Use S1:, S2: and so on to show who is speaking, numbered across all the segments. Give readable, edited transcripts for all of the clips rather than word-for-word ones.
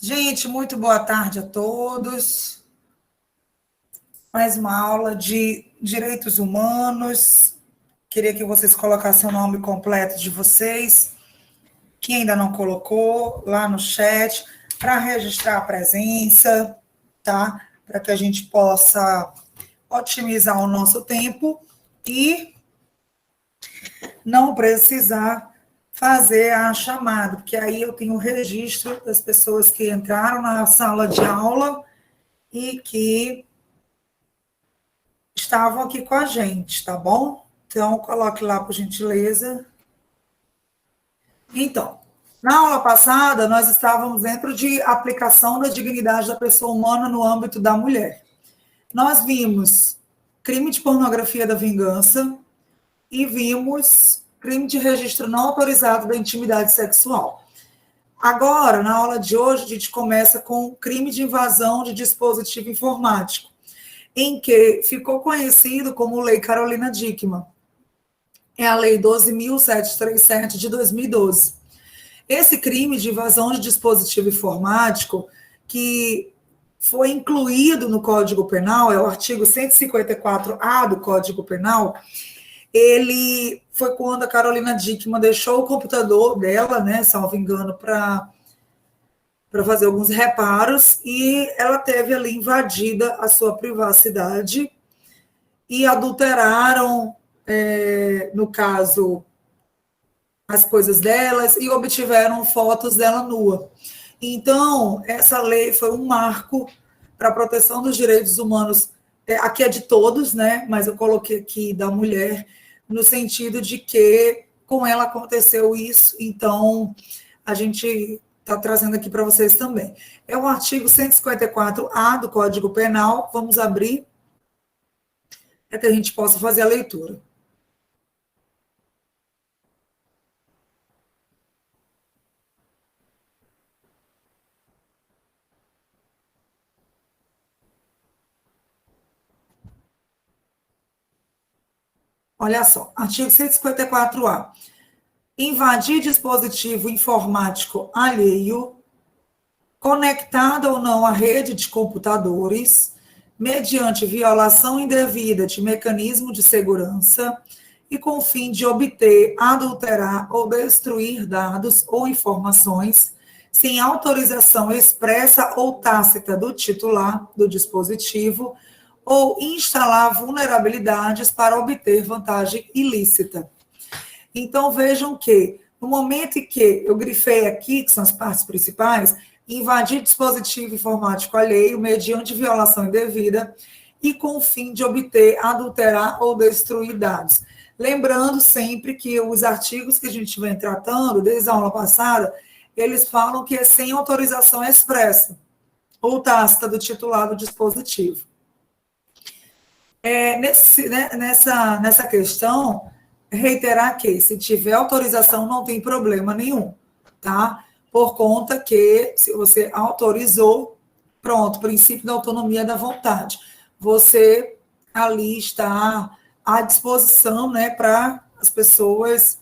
S1: Gente, muito boa tarde a todos. Mais uma aula de direitos humanos. Queria que vocês colocassem o nome completo de vocês. Quem ainda não colocou, lá no chat, para registrar a presença, tá? Para que a gente possa otimizar o nosso tempo e não precisar fazer a chamada, porque aí eu tenho o registro das pessoas que entraram na sala de aula e que estavam aqui com a gente, tá bom? Então, coloque lá, por gentileza. Então, na aula passada, nós estávamos dentro de aplicação da dignidade da pessoa humana no âmbito da mulher. Nós vimos crime de pornografia da vingança e vimos crime de registro não autorizado da intimidade sexual. Agora, na aula de hoje, a gente começa com crime de invasão de dispositivo informático, em que ficou conhecido como Lei Carolina Dickmann. É a Lei 12.737 de 2012. Esse crime de invasão de dispositivo informático, que foi incluído no Código Penal, é o artigo 154A do Código Penal, ele foi quando a Carolina Dickmann deixou o computador dela, né, salvo engano, para fazer alguns reparos, e ela teve ali invadida a sua privacidade e adulteraram, no caso, as coisas delas e obtiveram fotos dela nua. Então, essa lei foi um marco para a proteção dos direitos humanos. Aqui é de todos, né? Mas eu coloquei aqui da mulher, no sentido de que com ela aconteceu isso, então a gente está trazendo aqui para vocês também. É o artigo 154A do Código Penal. Vamos abrir para que a gente possa fazer a leitura. Olha só, artigo 154A. Invadir dispositivo informático alheio, conectado ou não à rede de computadores, mediante violação indevida de mecanismo de segurança e com o fim de obter, adulterar ou destruir dados ou informações sem autorização expressa ou tácita do titular do dispositivo ou instalar vulnerabilidades para obter vantagem ilícita. Então, vejam que, no momento em que eu grifei aqui, que são as partes principais, invadir dispositivo informático alheio mediante violação indevida e com o fim de obter, adulterar ou destruir dados. Lembrando sempre que os artigos que a gente vem tratando, desde a aula passada, eles falam que é sem autorização expressa ou tácita do titular do dispositivo. Nessa questão, reiterar que, se tiver autorização, não tem problema nenhum, tá? Por conta que, se você autorizou, pronto, princípio da autonomia da vontade. Você ali está à disposição, né, para as pessoas.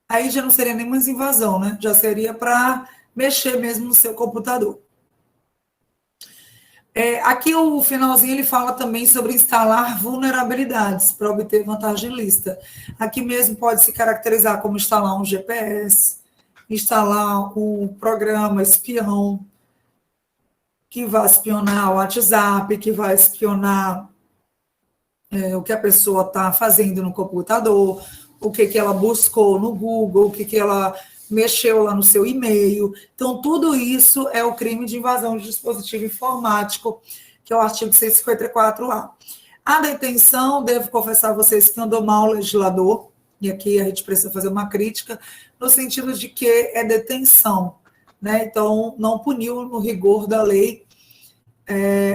S1: Aí já não seria nem mais invasão, né? Já seria para mexer mesmo no seu computador. Aqui o finalzinho ele fala também sobre instalar vulnerabilidades para obter vantagem ilícita. Aqui mesmo pode se caracterizar como instalar um GPS, instalar um programa espião que vai espionar o WhatsApp, que vai espionar o que a pessoa está fazendo no computador, o que ela buscou no Google, o que ela mexeu lá no seu e-mail. Então, tudo isso é o crime de invasão de dispositivo informático, que é o artigo 154A. A detenção, devo confessar a vocês que andou mal o legislador, e aqui a gente precisa fazer uma crítica, no sentido de que é detenção, né? Então, não puniu no rigor da lei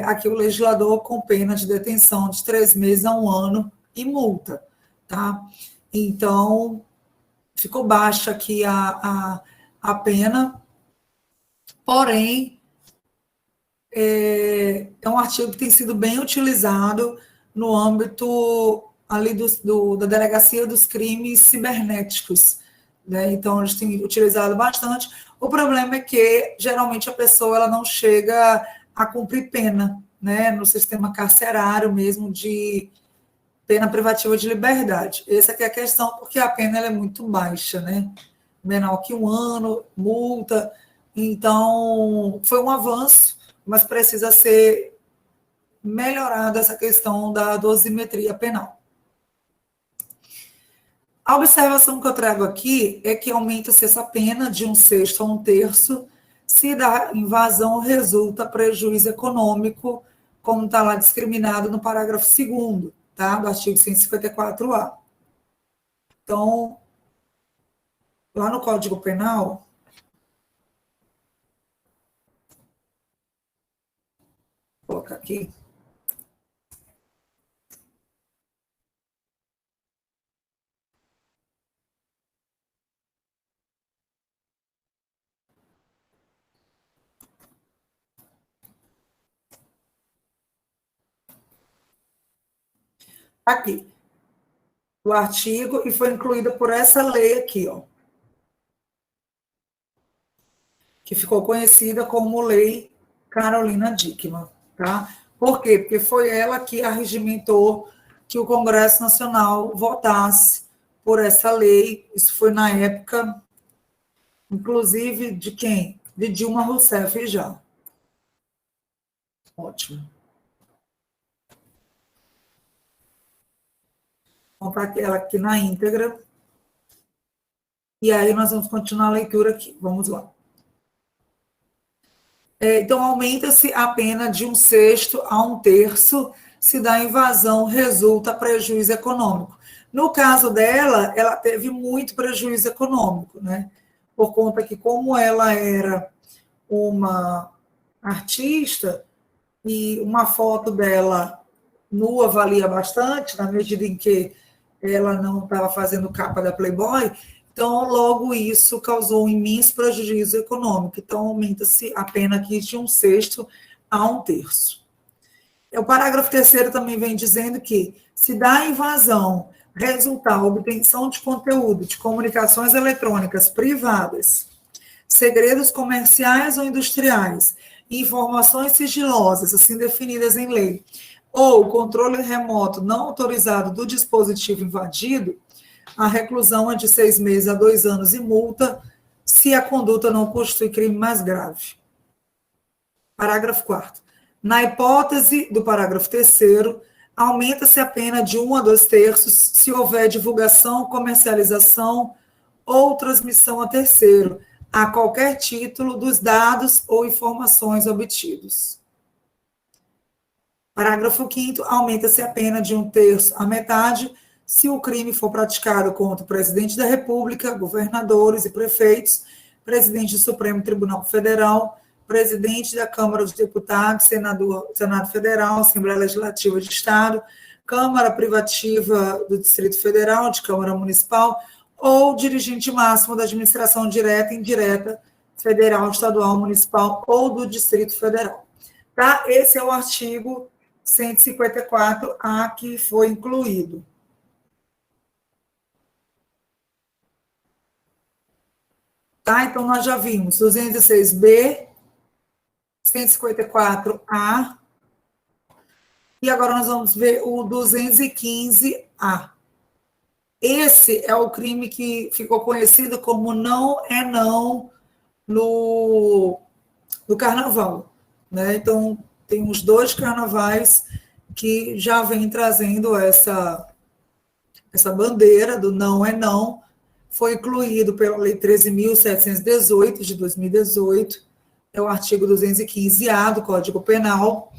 S1: aqui o legislador com pena de detenção de 3 meses a 1 ano e multa, tá? Então, ficou baixa aqui a pena, porém, é um artigo que tem sido bem utilizado no âmbito ali da Delegacia dos Crimes Cibernéticos, né? Então, eles têm utilizado bastante. O problema é que, geralmente, a pessoa ela não chega a cumprir pena, né? No sistema carcerário mesmo, de pena privativa de liberdade. Essa aqui é a questão, porque a pena ela é muito baixa, né? Menor que 1 ano, multa. Então, foi um avanço, mas precisa ser melhorada essa questão da dosimetria penal. A observação que eu trago aqui é que aumenta-se essa pena de 1/6 a 1/3 se da invasão resulta prejuízo econômico, como está lá discriminado no parágrafo 2º, tá? Do artigo 154-A. Então, lá no Código Penal, vou colocar aqui, aqui, o artigo, e foi incluída por essa lei aqui, ó, que ficou conhecida como Lei Carolina Dickmann, tá? Por quê? Porque foi ela que arregimentou que o Congresso Nacional votasse por essa lei. Isso foi na época, inclusive, de quem? De Dilma Rousseff já. Ótimo. Vou colocar ela aqui na íntegra. E aí nós vamos continuar a leitura aqui. Vamos lá. Então, aumenta-se a pena de 1/6 a 1/3 se da invasão resulta prejuízo econômico. No caso dela, ela teve muito prejuízo econômico, né? Por conta que, como ela era uma artista, e uma foto dela nua valia bastante, na medida em que ela não estava fazendo capa da Playboy, então, logo isso causou um imenso prejuízo econômico. Então, aumenta-se a pena aqui de 1/6 a 1/3. O parágrafo 3º também vem dizendo que, se da invasão resultar a obtenção de conteúdo de comunicações eletrônicas privadas, segredos comerciais ou industriais, informações sigilosas, assim definidas em lei, ou controle remoto não autorizado do dispositivo invadido, a reclusão é de 6 meses a 2 anos e multa, se a conduta não constitui crime mais grave. Parágrafo 4º. Na hipótese do parágrafo 3º, aumenta-se a pena de 1 a 2/3 se houver divulgação, comercialização ou transmissão a terceiro, a qualquer título, dos dados ou informações obtidos. Parágrafo 5º. Aumenta-se a pena de 1/3 à metade se o crime for praticado contra o presidente da República, governadores e prefeitos, presidente do Supremo Tribunal Federal, presidente da Câmara dos Deputados, Senado Federal, Assembleia Legislativa de Estado, Câmara Privativa do Distrito Federal, de Câmara Municipal, ou dirigente máximo da administração direta e indireta, federal, estadual, municipal ou do Distrito Federal. Tá? Esse é o artigo 154A que foi incluído. Tá? Então, nós já vimos 206B, 154A, e agora nós vamos ver o 215A. Esse é o crime que ficou conhecido como não é não no carnaval, né? Então, tem uns 2 carnavais que já vem trazendo essa bandeira do não é não. Foi incluído pela Lei 13.718, de 2018, é o artigo 215A do Código Penal,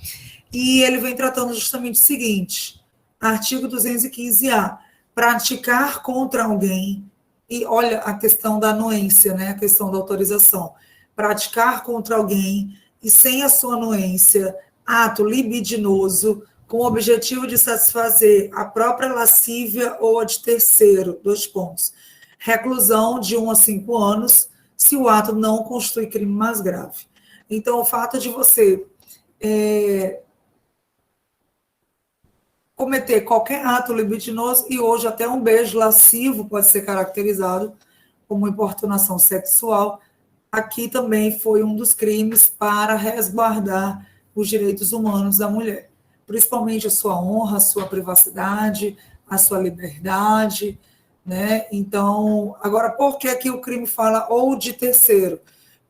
S1: e ele vem tratando justamente o seguinte: artigo 215A, praticar contra alguém, e olha a questão da anuência, né, a questão da autorização, praticar contra alguém e sem a sua anuência, ato libidinoso, com o objetivo de satisfazer a própria lascívia ou a de terceiro, 2 pontos. Reclusão de 1 a 5 anos, se o ato não constitui crime mais grave. Então, o fato de você cometer qualquer ato libidinoso, e hoje até um beijo lascivo pode ser caracterizado como importunação sexual, aqui também foi um dos crimes para resguardar os direitos humanos da mulher, principalmente a sua honra, a sua privacidade, a sua liberdade, né? Então, agora, por que aqui o crime fala ou de terceiro?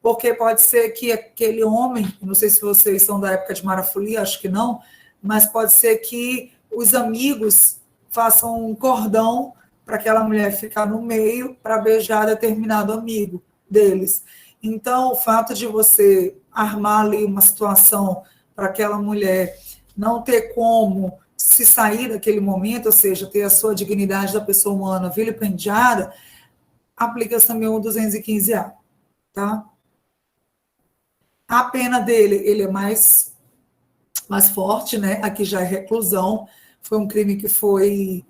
S1: Porque pode ser que aquele homem, não sei se vocês são da época de Mara Folia, acho que não, mas pode ser que os amigos façam um cordão para aquela mulher ficar no meio para beijar determinado amigo deles. Então, o fato de você armar ali uma situação para aquela mulher não ter como se sair daquele momento, ou seja, ter a sua dignidade da pessoa humana vilipendiada, aplica-se também o 215A, tá? A pena dele, ele é mais forte, né? Aqui já é reclusão, foi um crime que foi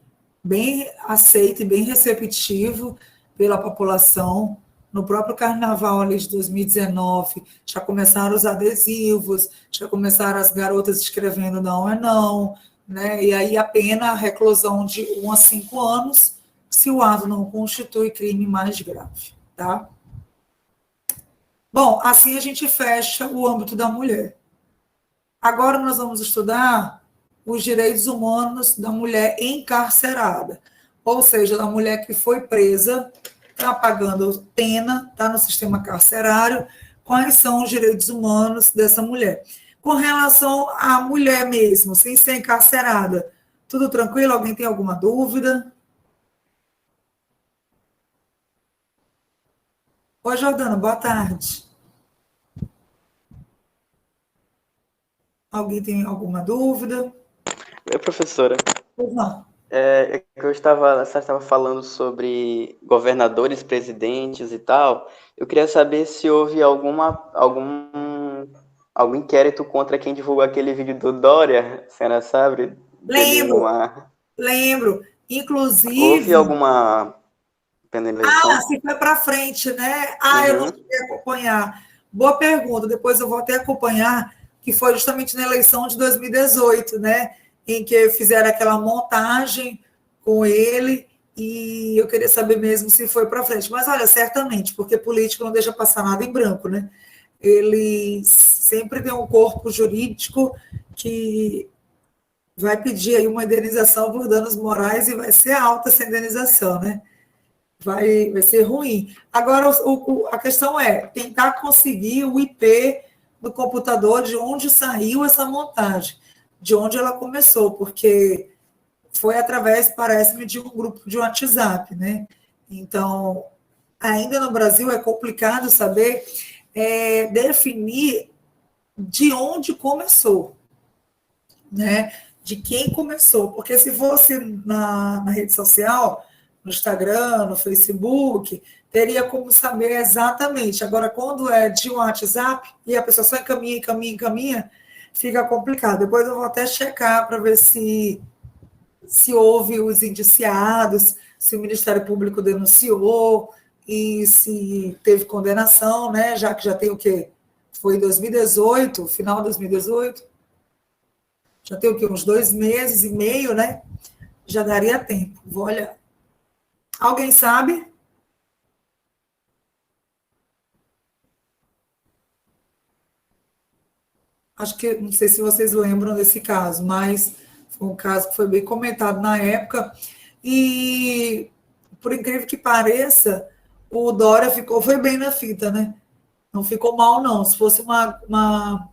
S1: bem aceito e bem receptivo pela população. No próprio carnaval ali de 2019, já começaram os adesivos, já começaram as garotas escrevendo não é não, né? E aí a pena, a reclusão de 1 a 5 anos, se o ato não constitui crime mais grave, tá? Bom, assim a gente fecha o âmbito da mulher. Agora nós vamos estudar os direitos humanos da mulher encarcerada, ou seja, da mulher que foi presa, está pagando pena, está no sistema carcerário, quais são os direitos humanos dessa mulher. Com relação à mulher mesmo, sem ser encarcerada, tudo tranquilo? Alguém tem alguma dúvida? Oi, Jordana, boa tarde. Alguém tem alguma dúvida?
S2: Oi, professora.
S1: Pois não.
S2: A senhora estava falando sobre governadores, presidentes e tal. Eu queria saber se houve algum inquérito contra quem divulgou aquele vídeo do Dória, a senhora sabe?
S1: Lembro.
S2: Houve
S1: Inclusive,
S2: alguma penalização?
S1: se foi para frente, né? Eu não
S2: Uhum.
S1: cheguei a acompanhar. Boa pergunta, depois eu vou até acompanhar, que foi justamente na eleição de 2018, né? Em que fizeram aquela montagem com ele, e eu queria saber mesmo se foi para frente. Mas olha, certamente, porque político não deixa passar nada em branco, né? Ele sempre tem um corpo jurídico que vai pedir aí uma indenização por danos morais e vai ser alta essa indenização, né? Vai ser ruim. Agora, a questão é tentar conseguir o IP do computador de onde saiu essa montagem, de onde ela começou, porque foi através, parece-me, de um grupo de WhatsApp, né? Então, ainda no Brasil é complicado saber definir de onde começou, né? De quem começou, porque se fosse na rede social, no Instagram, no Facebook, teria como saber exatamente. Agora, quando é de um WhatsApp e a pessoa só encaminha, fica complicado. Depois eu vou até checar para ver se houve os indiciados, se o Ministério Público denunciou e se teve condenação, né? Já que já tem o quê? Foi em 2018, final de 2018. Já tem o quê? Uns 2 meses e meio, né? Já daria tempo. Vou olhar. Alguém sabe? Acho que, não sei se vocês lembram desse caso, mas foi um caso que foi bem comentado na época. E, por incrível que pareça, o Dória foi bem na fita, né? Não ficou mal, não. Se fosse uma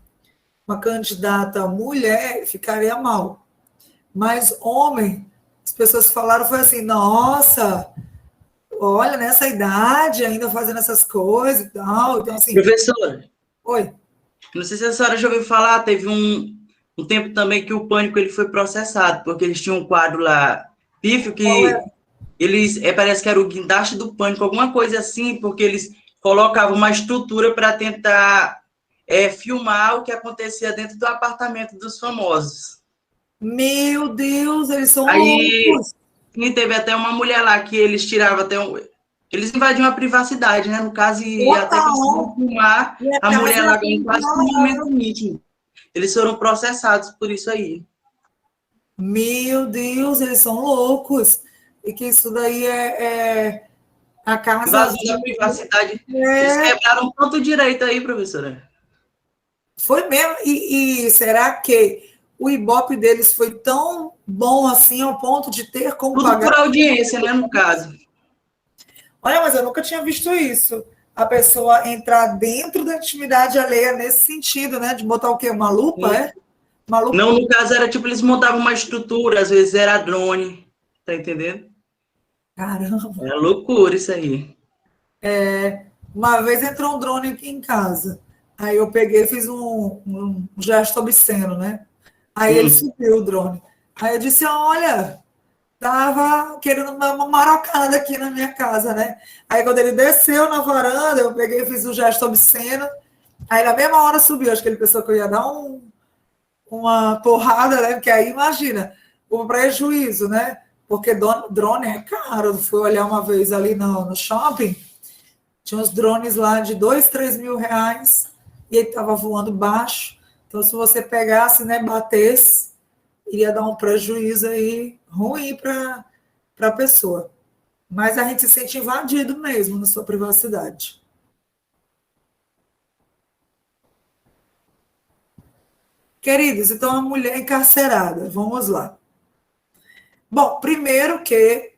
S1: candidata mulher, ficaria mal. Mas homem, as pessoas falaram, foi assim, nossa, olha, nessa idade, ainda fazendo essas coisas e tal. Então, assim,
S3: Professor,
S1: oi.
S3: não sei se a senhora já ouviu falar, teve um tempo também que o Pânico ele foi processado, porque eles tinham um quadro lá, pífio,
S1: Qual é?
S3: que eles, parece que era o guindaste do Pânico, alguma coisa assim, porque eles colocavam uma estrutura para tentar filmar o que acontecia dentro do apartamento dos famosos.
S1: Meu Deus, eles são
S3: Aí
S1: loucos.
S3: e teve até uma mulher lá que eles tiravam até eles invadiam a privacidade, né? No caso, e até conseguiram
S1: Total.
S3: filmar
S1: E a
S3: a mulher
S1: casa
S3: lá
S1: é
S3: em quase que um momento íntimo. Eles foram processados por isso aí.
S1: Meu Deus, eles são loucos. E que isso daí A casa.
S3: Invasão da privacidade. Eles quebraram tanto direito aí, professora.
S1: Foi mesmo. E será que o Ibope deles foi tão bom assim ao ponto de ter como
S3: Tudo
S1: pagar?
S3: por audiência, né, no caso.
S1: Olha, mas eu nunca tinha visto isso. A pessoa entrar dentro da intimidade alheia nesse sentido, né? De botar o quê? Uma lupa, é? Uma lupa.
S3: Não, no caso era tipo, eles montavam uma estrutura, às vezes era drone. Tá entendendo?
S1: Caramba.
S3: É loucura isso aí.
S1: Uma vez entrou um drone aqui em casa. Aí eu peguei e fiz um gesto obsceno, né? Aí ele subiu o drone. Aí eu disse, olha, tava querendo dar uma marocada aqui na minha casa, né? Aí quando ele desceu na varanda, eu peguei e fiz um gesto obsceno. Aí na mesma hora subiu. Acho que ele pensou que eu ia dar uma porrada, né? Porque aí imagina, o prejuízo, né? Porque drone é caro. Eu fui olhar uma vez ali no shopping, tinha uns drones lá de 2, 3 mil reais e ele estava voando baixo. Então, se você pegasse, né, batesse, iria dar um prejuízo aí ruim para a pessoa. Mas a gente se sente invadido mesmo na sua privacidade. Queridos, então a mulher encarcerada, vamos lá. Bom, primeiro que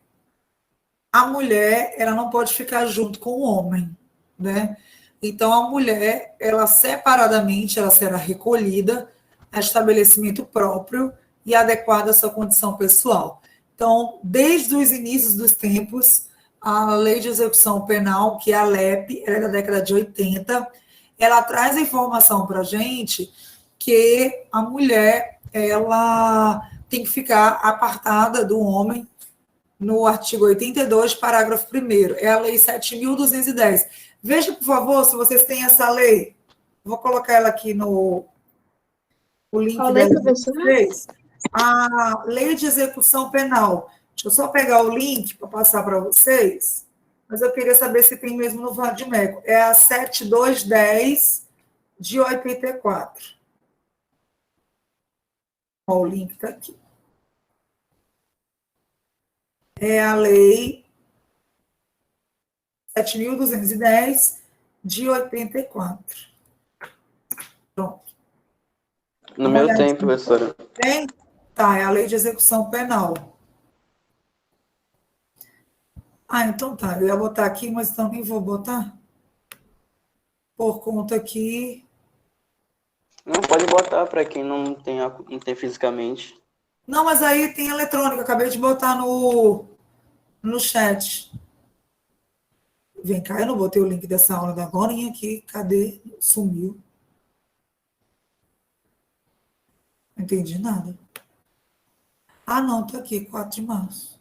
S1: a mulher, ela não pode ficar junto com o homem, né? Então a mulher, ela separadamente, ela será recolhida a estabelecimento próprio e adequado à sua condição pessoal. Então, desde os inícios dos tempos, a Lei de Execução Penal, que é a LEP, ela é da década de 80, ela traz a informação para a gente que a mulher, ela tem que ficar apartada do homem no artigo 82, parágrafo 1º. É a Lei 7.210. Veja, por favor, se vocês têm essa lei. Vou colocar ela aqui no o link
S4: Lei,
S1: dela para
S4: professora?
S1: vocês. A Lei de Execução Penal. Deixa eu só pegar o link para passar para vocês. Mas eu queria saber se tem mesmo no Vadimeco. É a 7210 de 84. Ó, o link está aqui. É a Lei 7.210 de 84. Pronto.
S2: No meu tempo, professora.
S1: Tem? Tá, é a Lei de Execução Penal. Ah, então tá. Eu ia botar aqui, mas então nem vou botar. Por conta que...
S2: Não, pode botar para quem não tem fisicamente.
S1: Não, mas aí tem eletrônica. Eu acabei de botar no chat. Vem cá, eu não botei o link dessa aula da agora aqui. Cadê? Sumiu. Não entendi nada. Ah, não, tá aqui, 4 de março.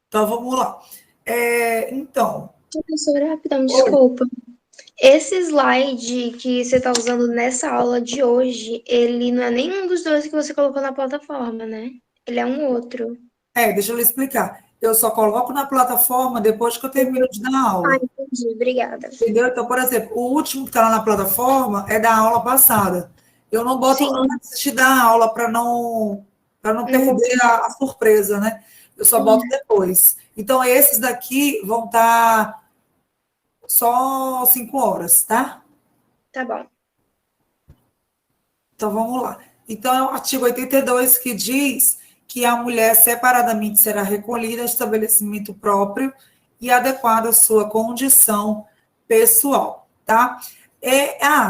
S1: Então, vamos lá. Então...
S4: Professora, rapidão, desculpa. Esse slide que você está usando nessa aula de hoje, ele não é nenhum dos dois que você colocou na plataforma, né? Ele é um outro.
S1: Deixa eu lhe explicar. Eu só coloco na plataforma depois que eu termino de dar aula.
S4: Ah, entendi. Obrigada.
S1: Entendeu? Então, por exemplo, o último que está lá na plataforma é da aula passada. Eu não boto antes de dar a aula para não perder a surpresa, né? Eu só boto depois. Então, esses daqui vão estar só 5 horas, tá?
S4: Tá bom.
S1: Então, vamos lá. Então, é o artigo 82 que diz que a mulher separadamente será recolhida a estabelecimento próprio e adequado à sua condição pessoal, tá?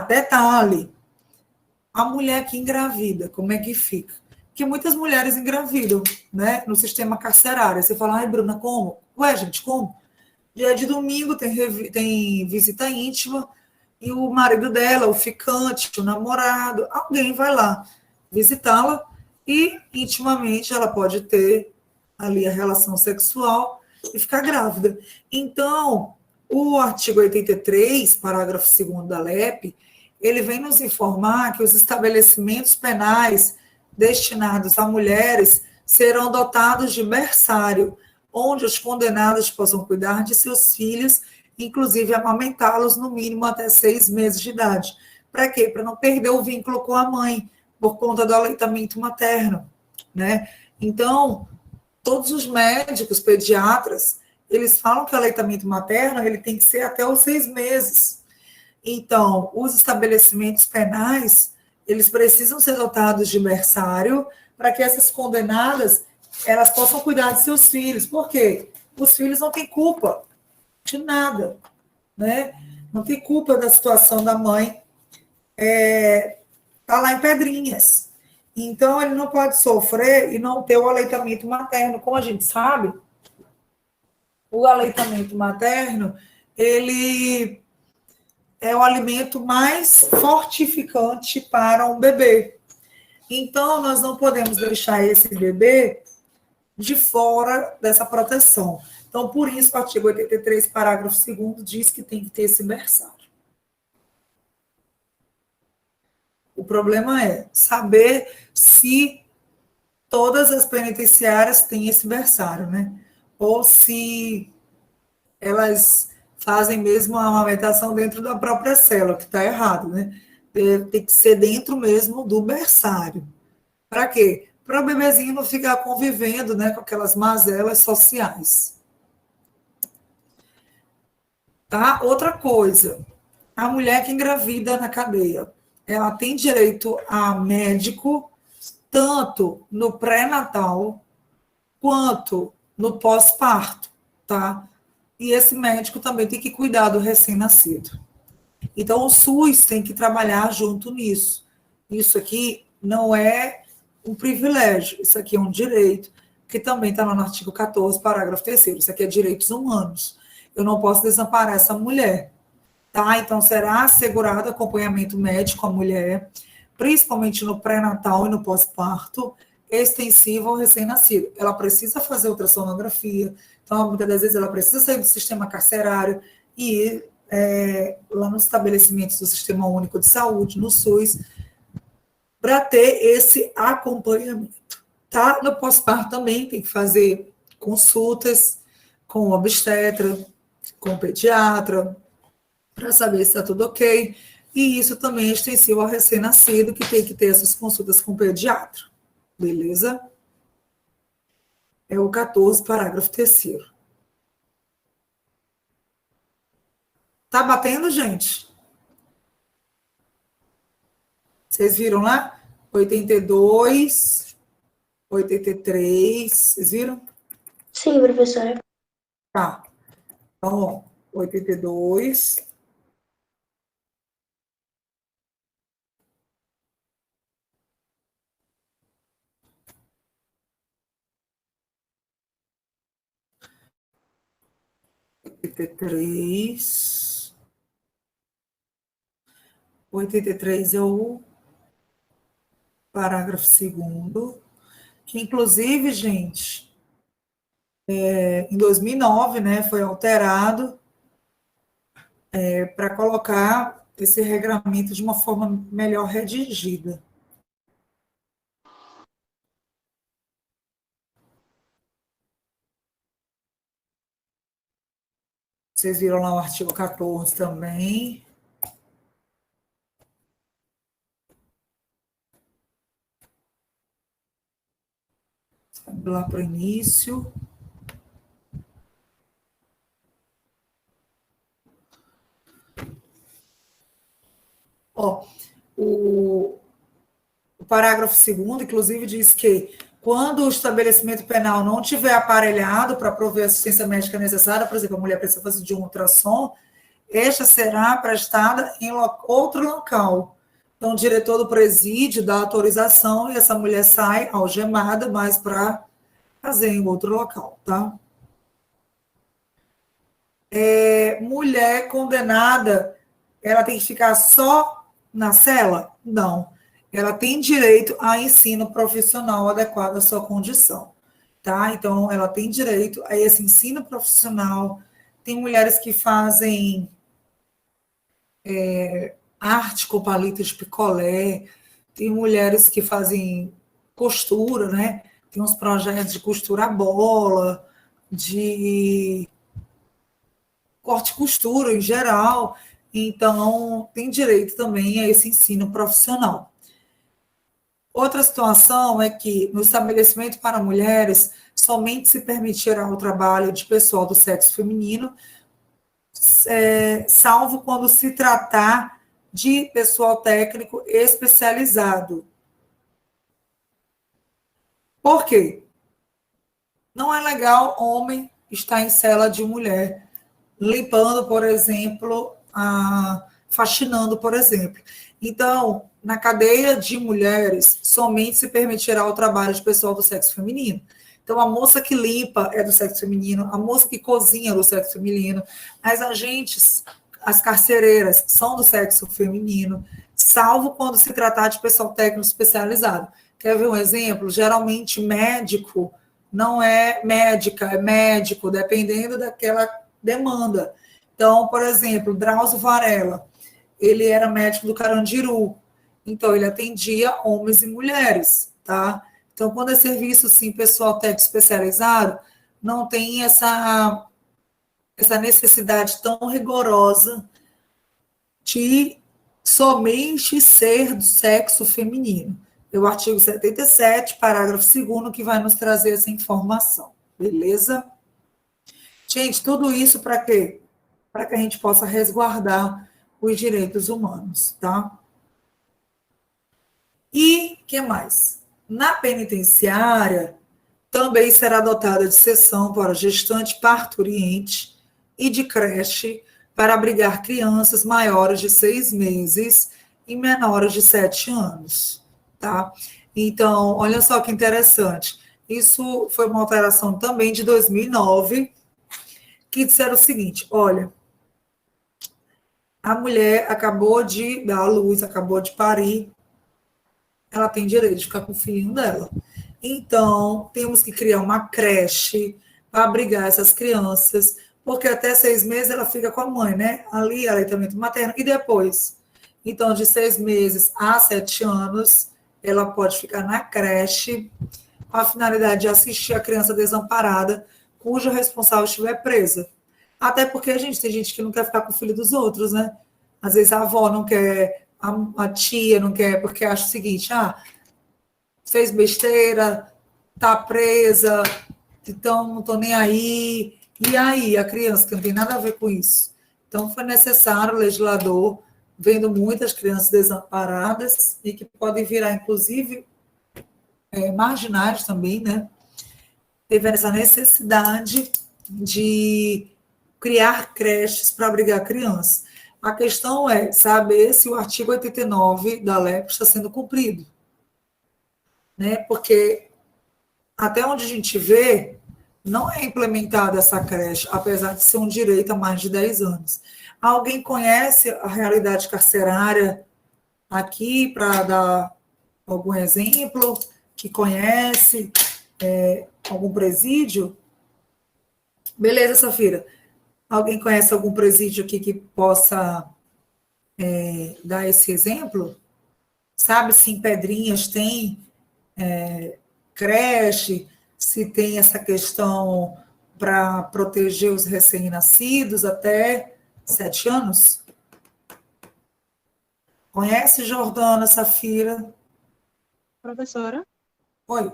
S1: Detalhe, a mulher que engravida, como é que fica? Porque muitas mulheres engravidam, né, no sistema carcerário. Você fala, ai, Bruna, como? Ué, gente, como? Dia de domingo tem visita íntima e o marido dela, o ficante, o namorado, alguém vai lá visitá-la e intimamente ela pode ter ali a relação sexual e ficar grávida. Então, o artigo 83, parágrafo 2º da LEP, ele vem nos informar que os estabelecimentos penais destinados a mulheres serão dotados de berçário, onde os condenados possam cuidar de seus filhos inclusive amamentá-los no mínimo até 6 meses de idade. Para quê? Para não perder o vínculo com a mãe, por conta do aleitamento materno, né? Então, todos os médicos, pediatras, eles falam que o aleitamento materno ele tem que ser até os 6 meses. Então, os estabelecimentos penais, eles precisam ser dotados de berçário para que essas condenadas elas possam cuidar de seus filhos. Por quê? Os filhos não têm culpa de nada, né? Não tem culpa da situação da mãe tá lá em Pedrinhas. Então, ele não pode sofrer e não ter o aleitamento materno. Como a gente sabe, o aleitamento materno, ele é o alimento mais fortificante para um bebê. Então, nós não podemos deixar esse bebê de fora dessa proteção. Então, por isso, o artigo 83, parágrafo 2º, diz que tem que ter esse berçário. O problema é saber se todas as penitenciárias têm esse berçário, né? Ou se elas fazem mesmo a amamentação dentro da própria célula, que está errado, né? Tem que ser dentro mesmo do berçário. Para quê? Para o bebezinho não ficar convivendo, né, com aquelas mazelas sociais. Tá? Outra coisa, a mulher que engravida na cadeia, ela tem direito a médico tanto no pré-natal quanto no pós-parto, tá? E esse médico também tem que cuidar do recém-nascido. Então, o SUS tem que trabalhar junto nisso. Isso aqui não é um privilégio, isso aqui é um direito, que também está no artigo 14, parágrafo 3º. Isso aqui é direitos humanos. Eu não posso desamparar essa mulher. Tá? Então, será assegurado acompanhamento médico à mulher, principalmente no pré-natal e no pós-parto, extensivo ao recém-nascido. Ela precisa fazer ultrassonografia, então, muitas das vezes, ela precisa sair do sistema carcerário e ir lá nos estabelecimentos do Sistema Único de Saúde, no SUS, para ter esse acompanhamento. Tá? No pós-parto também tem que fazer consultas com o obstetra, com o pediatra, para saber se está tudo ok. E isso também é extensivo ao recém-nascido, que tem que ter essas consultas com o pediatra. Beleza? É o 14, parágrafo 3º. Tá batendo, gente? Vocês viram lá? 82, 83, vocês viram?
S4: Sim, professora.
S1: Tá. Então, ó, 82. O 83 é o parágrafo 2º, que inclusive, gente, em 2009, né, foi alterado para colocar esse regramento de uma forma melhor redigida. Vocês viram lá o artigo 14 também. Vamos lá para o início. Ó, o parágrafo 2º, inclusive, diz que quando o estabelecimento penal não tiver aparelhado para prover a assistência médica necessária, por exemplo, a mulher precisa fazer de um ultrassom, esta será prestada em outro local. Então, o diretor do presídio dá autorização e essa mulher sai algemada, mas para fazer em outro local, tá? Mulher condenada, ela tem que ficar só na cela? Não. Ela tem direito a ensino profissional adequado à sua condição, tá? Então, ela tem direito a esse ensino profissional. Tem mulheres que fazem arte com palito de picolé, tem mulheres que fazem costura, né? Tem uns projetos de costura a bola, de corte e costura em geral, então tem direito também a esse ensino profissional. Outra situação é que no estabelecimento para mulheres somente se permitirá o trabalho de pessoal do sexo feminino, salvo quando se tratar de pessoal técnico especializado. Por quê? Não é legal homem estar em cela de mulher, limpando, por exemplo, faxinando, por exemplo. Então, na cadeia de mulheres, somente se permitirá o trabalho de pessoal do sexo feminino. Então, a moça que limpa é do sexo feminino, a moça que cozinha é do sexo feminino, as agentes, as carcereiras são do sexo feminino, salvo quando se tratar de pessoal técnico especializado. Quer ver um exemplo? Geralmente, médico não é médica, é médico, dependendo daquela demanda. Então, por exemplo, Drauzio Varela, ele era médico do Carandiru, então ele atendia homens e mulheres, tá? Então, quando é serviço, sim, pessoal técnico especializado, não tem essa necessidade tão rigorosa de somente ser do sexo feminino. É o artigo 77, parágrafo 2º, que vai nos trazer essa informação, beleza? Gente, tudo isso para quê? Para que a gente possa resguardar os direitos humanos, tá? E o que mais? Na penitenciária, também será dotada de seção para gestante parturiente e de creche para abrigar crianças maiores de 6 meses e menores de 7 anos, tá? Então, olha só que interessante. Isso foi uma alteração também de 2009, que disseram o seguinte, olha, a mulher acabou de dar à luz, acabou de parir, ela tem direito de ficar com o filhinho dela. Então, temos que criar uma creche para abrigar essas crianças, porque até 6 meses ela fica com a mãe, né? Ali, aleitamento materno, e depois. Então, de 6 meses a 7 anos, ela pode ficar na creche, com a finalidade de assistir a criança desamparada, cuja responsável estiver presa. Até porque, gente, tem gente que não quer ficar com o filho dos outros, né? Às vezes a avó não quer, a tia não quer, porque acha o seguinte, fez besteira, tá presa, então não tô nem aí. E aí, a criança, que não tem nada a ver com isso. Então, foi necessário o legislador, vendo muitas crianças desamparadas, e que podem virar, inclusive, marginais também, né? Teve essa necessidade de criar creches para abrigar crianças. A questão é saber se o artigo 89 da LEP está sendo cumprido, né? Porque até onde a gente vê, não é implementada essa creche, apesar de ser um direito há mais de 10 anos. Alguém conhece a realidade carcerária aqui para dar algum exemplo? Que conhece algum presídio? Beleza, Safira. Alguém conhece algum presídio aqui que possa dar esse exemplo? Sabe se em Pedrinhas tem creche, se tem essa questão para proteger os recém-nascidos até 7 anos? Conhece, Jordana, Safira?
S5: Professora,
S1: Oi.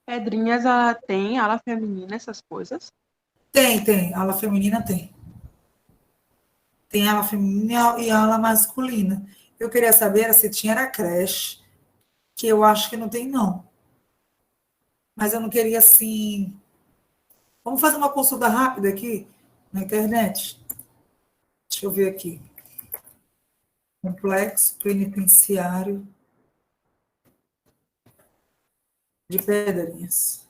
S5: Pedrinhas, ela tem ala feminina, essas coisas?
S1: Tem. Ala feminina tem. Tem ala feminina e ala masculina. Eu queria saber se tinha era creche, que eu acho que não tem, não. Mas eu não queria, assim... Vamos fazer uma consulta rápida aqui na internet? Deixa eu ver aqui. Complexo penitenciário de Pedrinhas.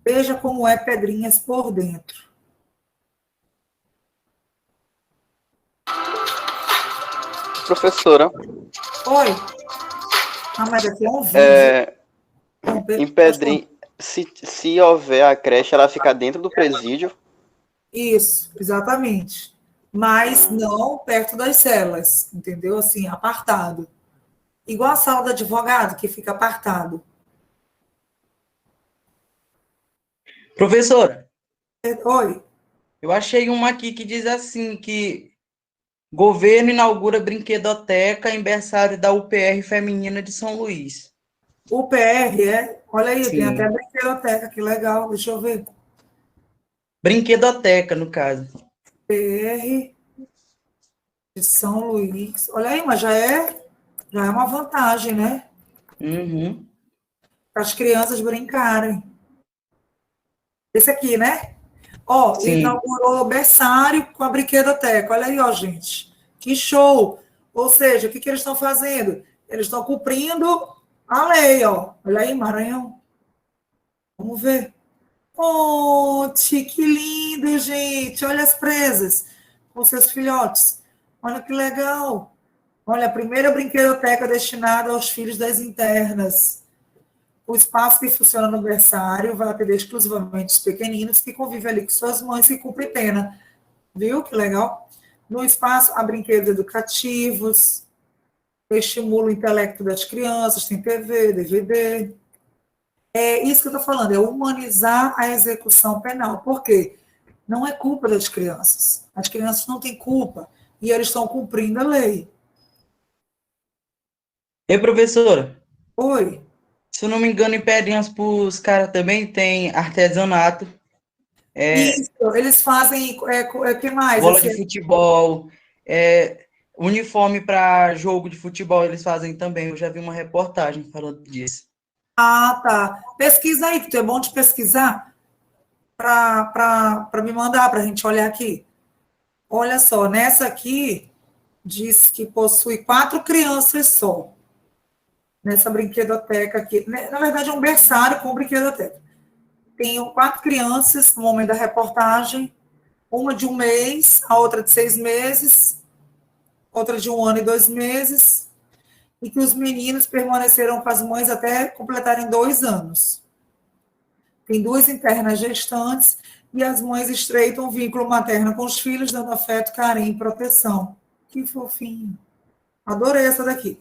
S1: Veja como é Pedrinhas por dentro.
S2: Professora,
S1: Oi. Mas aqui é um vídeo.
S2: em Pedrinho, se houver a creche, ela fica dentro do presídio?
S1: Isso, exatamente. Mas não perto das celas, entendeu? Assim, apartado. igual a sala do advogado, que fica apartado.
S3: Professora,
S1: Oi,
S3: eu achei uma aqui que diz assim, que governo inaugura brinquedoteca em berçário da UPR Feminina de São Luís.
S1: o PR, é? Olha aí, tem até
S3: Sim.
S1: brinquedoteca, que legal, deixa eu ver.
S3: Brinquedoteca, no caso.
S1: PR de São Luís. Olha aí, mas já é uma vantagem, né?
S3: Uhum.
S1: Para as crianças brincarem. Esse aqui, né? Ó,
S3: Sim.
S1: inaugurou berçário com a brinquedoteca. Olha aí, ó, gente. Que show! Ou seja, o que eles estão fazendo? Eles estão cumprindo a lei, ó. Olha aí, Maranhão. Vamos ver. Oh, que lindo, gente. Olha as presas com seus filhotes. Olha que legal. Olha, a primeira brinquedoteca destinada aos filhos das internas. O espaço que funciona no berçário vai atender exclusivamente os pequeninos que convivem ali com suas mães e cumprem pena. Viu que legal? No espaço há brinquedos educativos, estimula o intelecto das crianças, tem TV, DVD. É isso que eu estou falando, é humanizar a execução penal. Por quê? Não é culpa das crianças. As crianças não têm culpa e eles estão cumprindo a lei.
S3: E professora,
S1: Oi?
S3: se eu não me engano, em Pedrinhas os caras também tem artesanato,
S1: Isso, eles fazem, que mais?
S3: bola de
S1: Assim,
S3: futebol, uniforme para jogo de futebol, eles fazem também. Eu já vi uma reportagem falando disso.
S1: tá. Pesquisa aí, que tu é bom de pesquisar para me mandar, para a gente olhar aqui. Olha só, nessa aqui, diz que possui 4 crianças só. Nessa brinquedoteca aqui. Na verdade, é um berçário com brinquedoteca. Tenho 4 crianças no momento da reportagem, uma de 1 mês, a outra de 6 meses, outra de 1 ano e 2 meses, e que os meninos permaneceram com as mães até completarem 2 anos. Tem 2 internas gestantes e as mães estreitam um vínculo materno com os filhos, dando afeto, carinho e proteção. Que fofinho. Adorei essa daqui.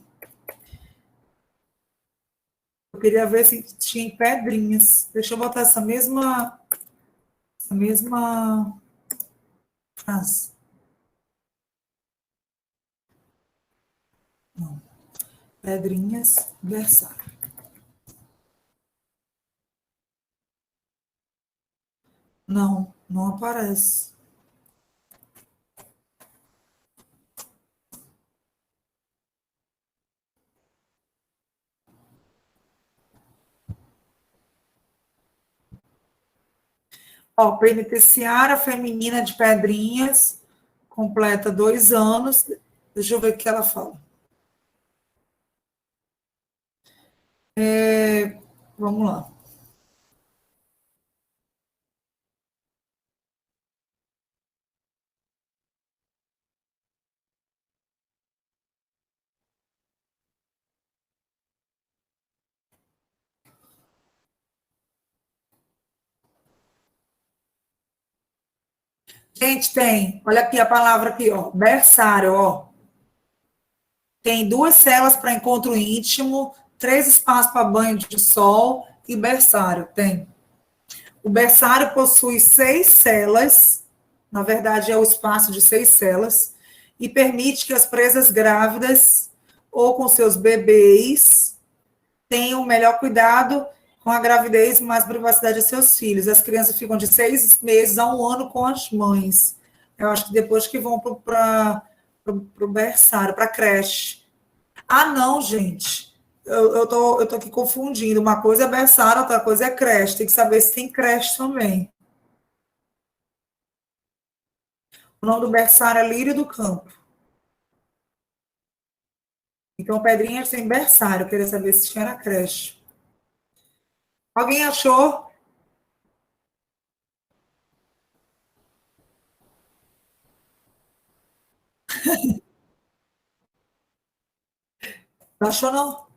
S1: Eu queria ver se tinha em Pedrinhas. Deixa eu botar essa mesma frase. Não. Pedrinhas, berçário. Não, não aparece. Ó, penitenciária feminina de Pedrinhas, completa 2 anos. Deixa eu ver o que ela fala. Vamos lá. Gente, tem, olha aqui a palavra aqui, ó, berçário, ó. Tem 2 celas para encontro íntimo, 3 espaços para banho de sol e berçário, tem. O berçário possui 6 celas, na verdade é o espaço de 6 celas, e permite que as presas grávidas ou com seus bebês tenham o melhor cuidado com a gravidez e mais privacidade de seus filhos. As crianças ficam de 6 meses a 1 ano com as mães. Eu acho que depois que vão para o berçário, para a creche. Ah, não, gente. Eu tô aqui confundindo. Uma coisa é berçário, outra coisa é creche. Tem que saber se tem creche também. O nome do berçário é Lírio do Campo. Então, Pedrinhas tem berçário. Eu queria saber se tinha na creche. Alguém achou? Não achou, não?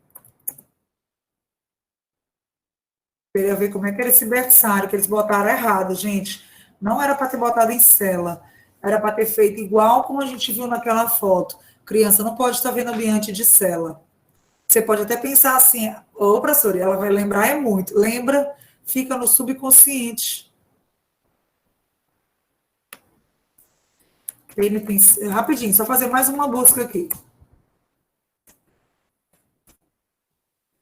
S1: Queria ver como é que era esse berçário, que eles botaram errado, gente. Não era para ter botado em cela. Era para ter feito igual como a gente viu naquela foto. Criança não pode estar vendo ambiente de cela. Você pode até pensar assim, ô, professora, ela vai lembrar é muito. Lembra, fica no subconsciente. Rapidinho, só fazer mais uma busca aqui.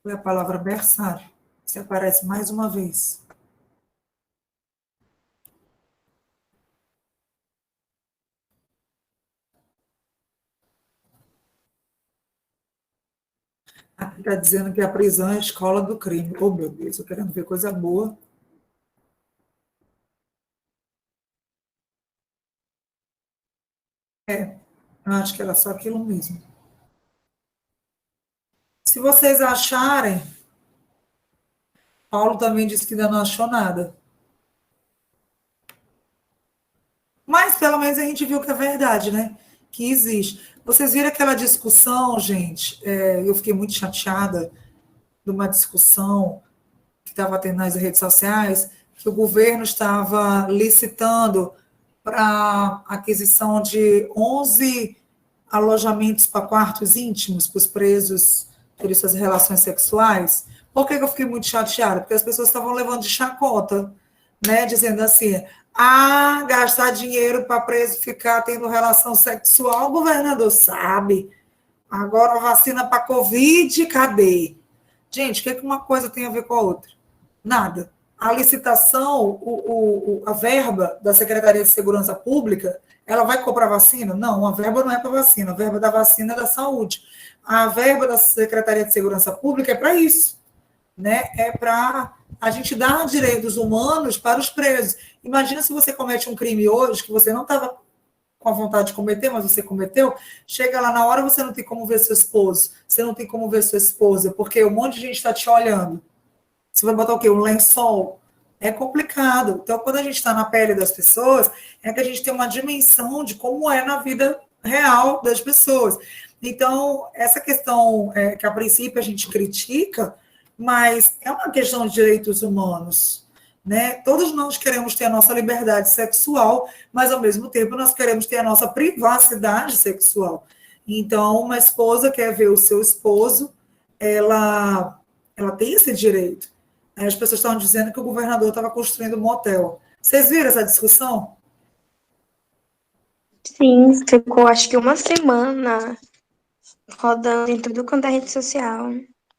S1: Foi a palavra berçário. Se aparece mais uma vez. Aqui está dizendo que a prisão é a escola do crime. Oh, meu Deus, eu querendo ver coisa boa. Eu acho que era só aquilo mesmo. Se vocês acharem, Paulo também disse que ainda não achou nada. Mas pelo menos a gente viu que é verdade, né? Que existe. Vocês viram aquela discussão, gente? Eu fiquei muito chateada de uma discussão que estava tendo nas redes sociais, que o governo estava licitando para aquisição de 11 alojamentos para quartos íntimos para os presos por suas relações sexuais. Por que eu fiquei muito chateada? Porque as pessoas estavam levando de chacota, né? Dizendo assim, gastar dinheiro para preso ficar tendo relação sexual, o governador sabe. Agora, vacina para Covid, cadê? Gente, o que uma coisa tem a ver com a outra? Nada. A licitação, a verba da Secretaria de Segurança Pública, ela vai comprar vacina? Não, a verba não é para vacina, a verba da vacina é da saúde. A verba da Secretaria de Segurança Pública é para isso, né? É para a gente dar direitos humanos para os presos. Imagina se você comete um crime hoje que você não estava com a vontade de cometer, mas você cometeu, chega lá na hora, você não tem como ver seu esposo, você não tem como ver sua esposa, porque um monte de gente está te olhando. Você vai botar o quê? Um lençol? É complicado. Então, quando a gente está na pele das pessoas, é que a gente tem uma dimensão de como é na vida real das pessoas. Então, essa questão que a princípio a gente critica, mas é uma questão de direitos humanos, né? Todos nós queremos ter a nossa liberdade sexual, mas ao mesmo tempo nós queremos ter a nossa privacidade sexual. Então, uma esposa quer ver o seu esposo, ela tem esse direito. As pessoas estavam dizendo que o governador estava construindo um motel. Vocês viram essa discussão?
S4: Sim, ficou acho que uma semana rodando em tudo quanto é rede social.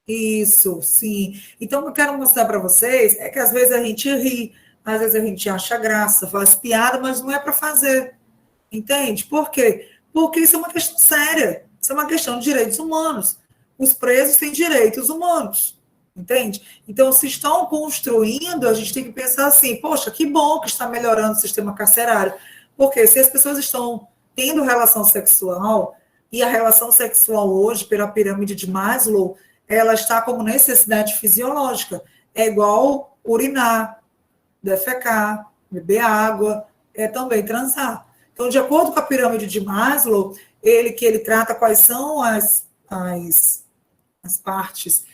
S1: Isso, sim. Então, o que eu quero mostrar para vocês é que às vezes a gente ri, às vezes a gente acha graça, faz piada, mas não é para fazer. Entende? Por quê? Porque isso é uma questão séria. Isso é uma questão de direitos humanos. Os presos têm direitos humanos. Entende? Então, se estão construindo, a gente tem que pensar assim, poxa, que bom que está melhorando o sistema carcerário. Porque se as pessoas estão tendo relação sexual, e a relação sexual hoje, pela pirâmide de Maslow, ela está como necessidade fisiológica. É igual urinar, defecar, beber água, é também transar. Então, de acordo com a pirâmide de Maslow, ele trata quais são as partes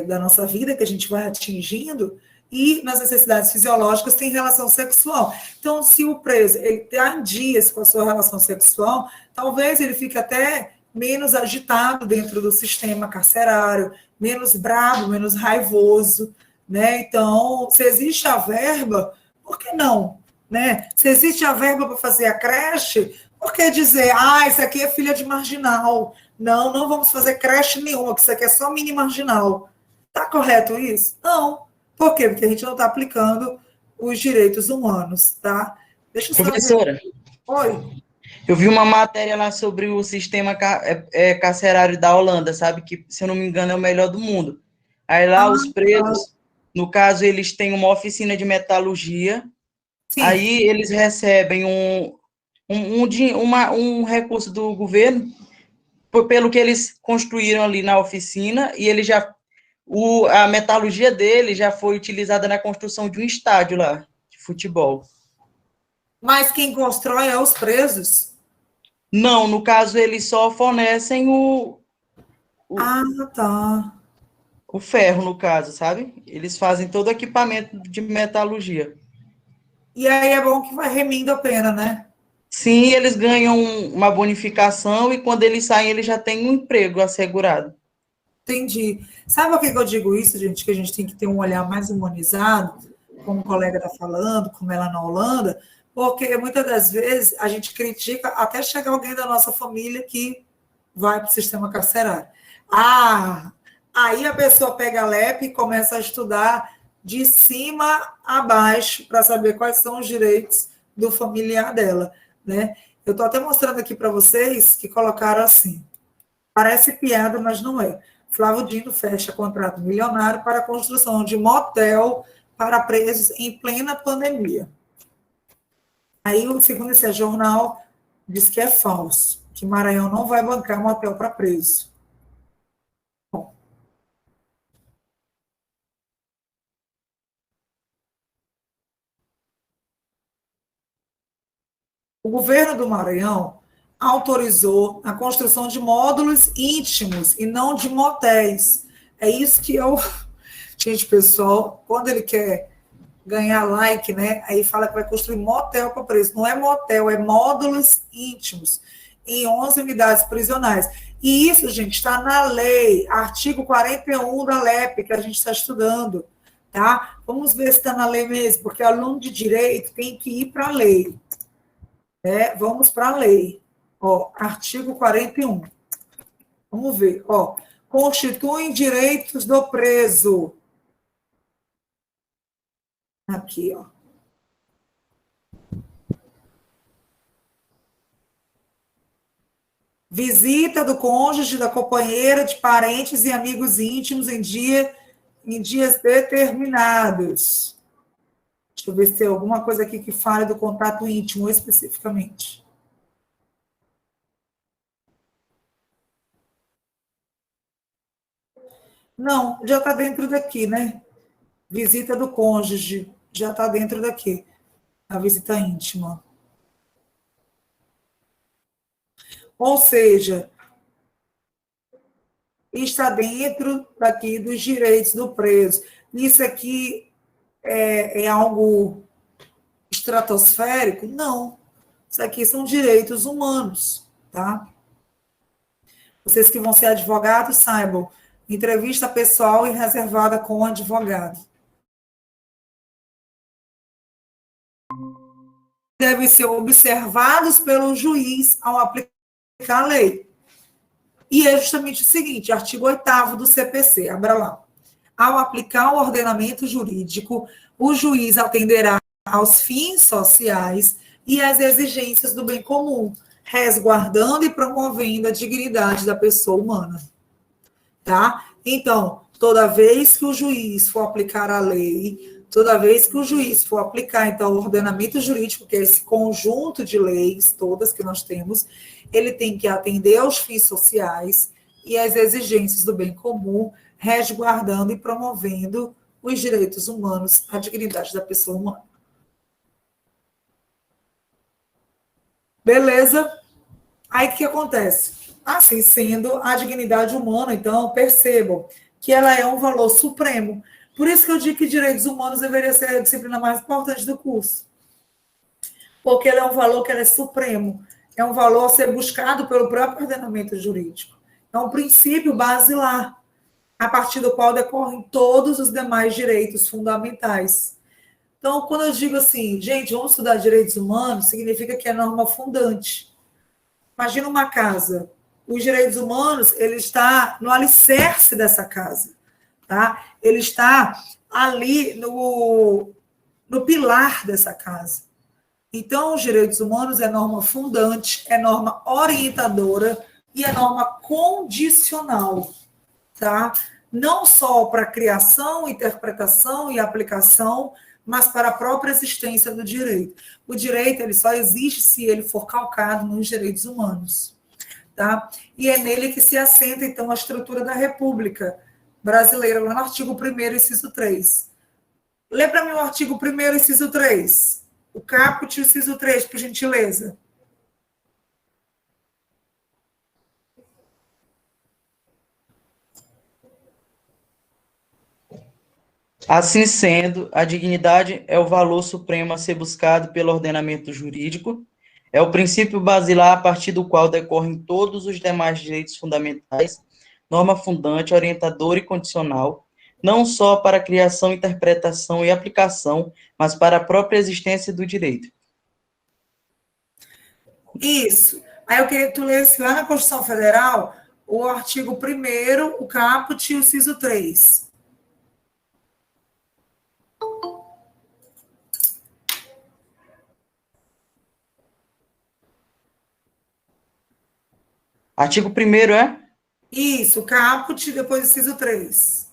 S1: da nossa vida que a gente vai atingindo, e nas necessidades fisiológicas tem relação sexual. Então, se o preso está em dias com a sua relação sexual, talvez ele fique até menos agitado dentro do sistema carcerário, menos bravo, menos raivoso, né? Então, se existe a verba, por que não? Né? Se existe a verba para fazer a creche, por que dizer, isso aqui é filha de marginal? Não, não vamos fazer creche nenhuma, que isso aqui é só mini marginal. Está correto isso? Não. Por quê? Porque a gente não está aplicando os direitos humanos, tá? Deixa eu só...
S3: Professora,
S1: Oi.
S3: eu vi uma matéria lá sobre o sistema carcerário da Holanda, sabe? Que, se eu não me engano, é o melhor do mundo. Aí lá os presos, no caso, eles têm uma oficina de metalurgia,
S1: Sim.
S3: Aí eles recebem um recurso do governo pelo que eles construíram ali na oficina, e ele a metalurgia dele já foi utilizada na construção de um estádio lá, de futebol.
S1: Mas quem constrói é os presos?
S3: Não, no caso, eles só fornecem
S1: Tá.
S3: o ferro, no caso, sabe? Eles fazem todo o equipamento de metalurgia.
S1: E aí é bom que vai remindo a pena, né?
S3: Sim, eles ganham uma bonificação, e quando eles saem, eles já têm um emprego assegurado.
S1: Entendi. Sabe por que que eu digo isso, gente? Que a gente tem que ter um olhar mais humanizado, como o colega está falando, como ela na Holanda, porque muitas das vezes a gente critica até chegar alguém da nossa família que vai para o sistema carcerário. Ah, aí a pessoa pega a LEP e começa a estudar de cima a baixo para saber quais são os direitos do familiar dela, né? Eu estou até mostrando aqui para vocês que colocaram assim. Parece piada, mas não é. Flávio Dino fecha contrato milionário para a construção de motel para presos em plena pandemia. Aí, segundo esse jornal, diz que é falso, que Maranhão não vai bancar motel para preso. Bom. O governo do Maranhão autorizou a construção de módulos íntimos e não de motéis. É isso que eu... Gente, pessoal, quando ele quer ganhar like, né? Aí fala que vai construir motel para preso. Não é motel, é módulos íntimos em 11 unidades prisionais. E isso, gente, está na lei, artigo 41 da LEP, que a gente está estudando, tá? Vamos ver se está na lei mesmo, porque aluno de direito tem que ir para a lei. Vamos para a lei. Ó, artigo 41. Vamos ver. Ó, constituem direitos do preso. Aqui, ó. Visita do cônjuge, da companheira, de parentes e amigos íntimos em dias determinados. Deixa eu ver se tem alguma coisa aqui que fale do contato íntimo especificamente. Não, já está dentro daqui, né? Visita do cônjuge, já está dentro daqui. A visita íntima. Ou seja, está dentro daqui dos direitos do preso. Isso aqui é algo estratosférico? Não. Isso aqui são direitos humanos, tá? Vocês que vão ser advogados, saibam. Entrevista pessoal e reservada com o advogado. Devem ser observados pelo juiz ao aplicar a lei. E é justamente o seguinte, artigo 8º do CPC, abra lá. Ao aplicar o ordenamento jurídico, o juiz atenderá aos fins sociais e às exigências do bem comum, resguardando e promovendo a dignidade da pessoa humana. Tá? Então, toda vez que o juiz for aplicar a lei, toda vez que o juiz for aplicar, então, o ordenamento jurídico, que é esse conjunto de leis, todas que nós temos, ele tem que atender aos fins sociais e às exigências do bem comum, resguardando e promovendo os direitos humanos, a dignidade da pessoa humana. Beleza? Aí, o que acontece? Assim sendo a dignidade humana, então, percebam que ela é um valor supremo. Por isso que eu digo que direitos humanos deveria ser a disciplina mais importante do curso. Porque ele é um valor que ele é supremo. É um valor a ser buscado pelo próprio ordenamento jurídico. É um princípio basilar, a partir do qual decorrem todos os demais direitos fundamentais. Então, quando eu digo assim, gente, vamos estudar direitos humanos, significa que é norma fundante. Imagina uma casa. Os direitos humanos, ele está no alicerce dessa casa. Tá? Ele está ali no pilar dessa casa. Então, os direitos humanos é norma fundante, é norma orientadora e é norma condicional, tá? Não só para criação, interpretação e aplicação, mas para a própria existência do direito. O direito ele só existe se ele for calcado nos direitos humanos, tá? E é nele que se assenta, então, a estrutura da República Brasileira, lá no artigo 1º, inciso 3. Lê para mim o artigo 1º, inciso 3. O caput, inciso 3, por gentileza.
S3: Assim sendo, a dignidade é o valor supremo a ser buscado pelo ordenamento jurídico, é o princípio basilar a partir do qual decorrem todos os demais direitos fundamentais, norma fundante, orientadora e condicional, não só para a criação, interpretação e aplicação, mas para a própria existência do direito.
S1: Isso. Aí eu queria que tu lesse lá na Constituição Federal o artigo 1º, o caput e o inciso 3.
S3: Artigo 1º é?
S1: Isso, caput e depois o inciso 3.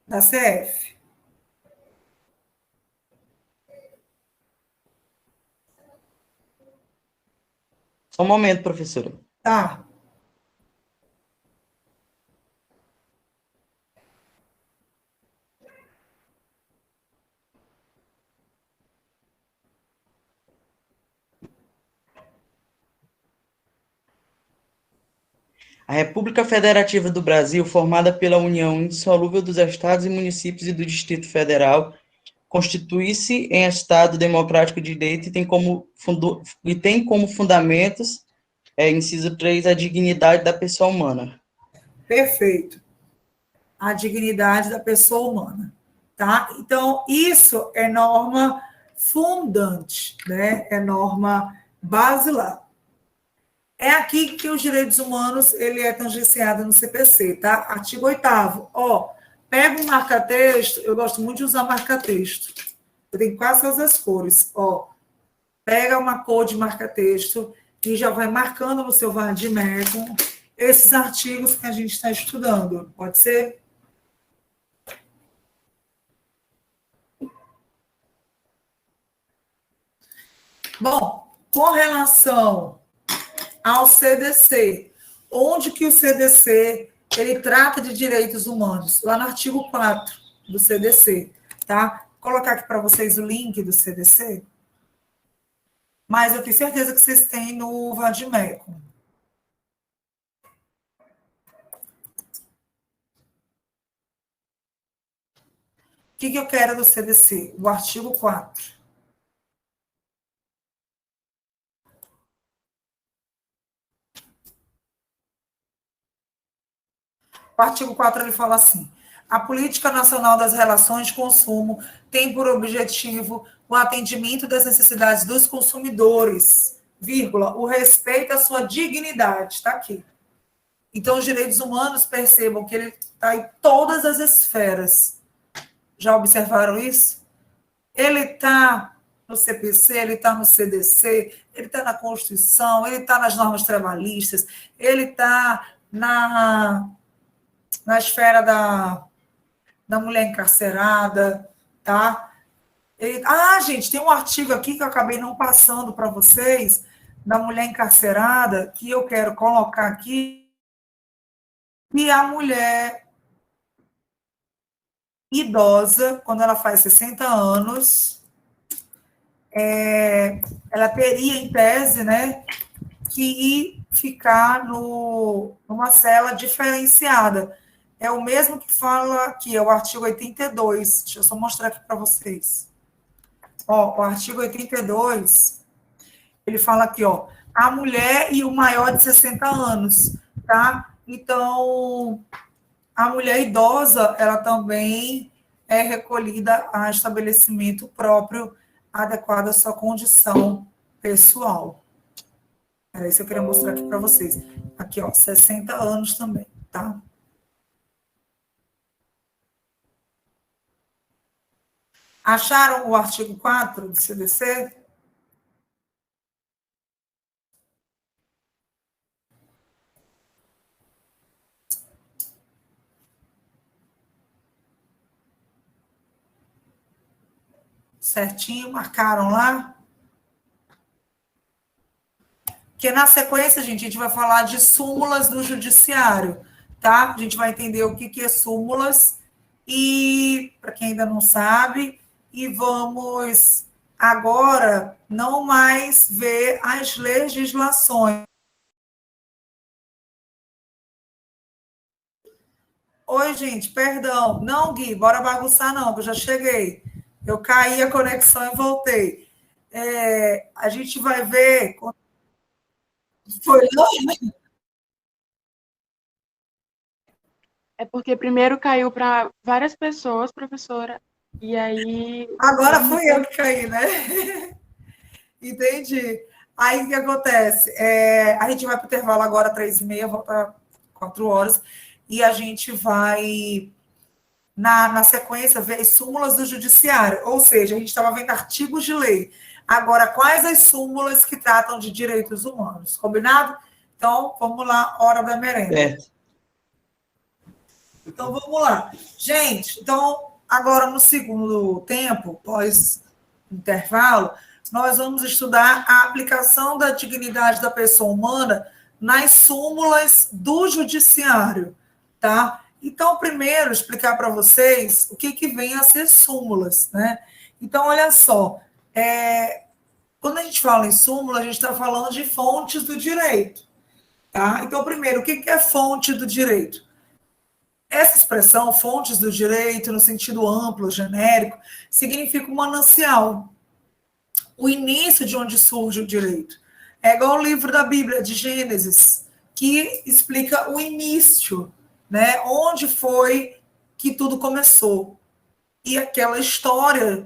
S1: Da CF.
S3: Só um momento, professora.
S1: Tá.
S3: A República Federativa do Brasil, formada pela união indissolúvel dos estados e municípios e do Distrito Federal, constitui-se em Estado democrático de direito e tem como fundamentos, inciso 3, a dignidade da pessoa humana.
S1: Perfeito. A dignidade da pessoa humana. Tá? Então, isso é norma fundante, né? É norma basilar. É aqui que os direitos humanos ele é tangenciado no CPC, tá? Artigo 8º. Ó, pega um marca-texto, eu gosto muito de usar marca-texto. Eu tenho quase todas as cores. Ó, pega uma cor de marca-texto e já vai marcando no seu vade-mecum esses artigos que a gente está estudando. Pode ser? Bom, com relação ao CDC, onde que o CDC ele trata de direitos humanos? Lá no artigo 4 do CDC, tá? Vou colocar aqui para vocês o link do CDC, mas eu tenho certeza que vocês têm no vade-mecum. O que eu quero do CDC? O artigo 4. O artigo 4 ele fala assim: a Política Nacional das Relações de Consumo tem por objetivo o atendimento das necessidades dos consumidores, vírgula, o respeito à sua dignidade. Está aqui. Então, os direitos humanos percebam que ele está em todas as esferas. Já observaram isso? Ele está no CPC, ele está no CDC, ele está na Constituição, ele está nas normas trabalhistas, ele está na esfera da mulher encarcerada, tá? Gente, tem um artigo aqui que eu acabei não passando para vocês, da mulher encarcerada, que eu quero colocar aqui, que a mulher idosa, quando ela faz 60 anos, ela teria, em tese, né, que ficar numa cela diferenciada. É o mesmo que fala aqui, é o artigo 82. Deixa eu só mostrar aqui para vocês. Ó, o artigo 82, ele fala aqui, ó, a mulher e o maior de 60 anos, tá? Então, a mulher idosa, ela também é recolhida a estabelecimento próprio, adequado à sua condição pessoal. Era isso que eu queria mostrar aqui para vocês. Aqui, ó, 60 anos também, tá? Acharam o artigo 4 do CDC? Certinho, marcaram lá? Porque na sequência, gente, a gente vai falar de súmulas do judiciário, tá? A gente vai entender o que é súmulas e, para quem ainda não sabe, e vamos agora não mais ver as legislações. Oi, gente, perdão. Não, Gui, bora bagunçar não, que eu já cheguei. Eu caí a conexão e voltei. A gente vai ver. Foi, não?
S5: É porque primeiro caiu para várias pessoas, professora, e aí.
S1: Agora fui eu que caí, né? Entendi. Aí o que acontece? A gente vai para o intervalo agora, 3h30, volta 4 horas, e a gente vai, na sequência, ver as súmulas do judiciário. Ou seja, a gente estava vendo artigos de lei. Agora, quais as súmulas que tratam de direitos humanos? Combinado? Então, vamos lá, hora da merenda. Então, vamos lá. Gente, então, agora no segundo tempo, pós-intervalo, nós vamos estudar a aplicação da dignidade da pessoa humana nas súmulas do judiciário, tá? Então, primeiro, explicar para vocês o que vem a ser súmulas, né? Então, olha só, quando a gente fala em súmula, a gente está falando de fontes do direito, tá? Então, primeiro, o que é fonte do direito? Essa expressão, fontes do direito, no sentido amplo, genérico, significa um manancial, o início de onde surge o direito. É igual o livro da Bíblia, de Gênesis, que explica o início, né? Onde foi que tudo começou. E aquela história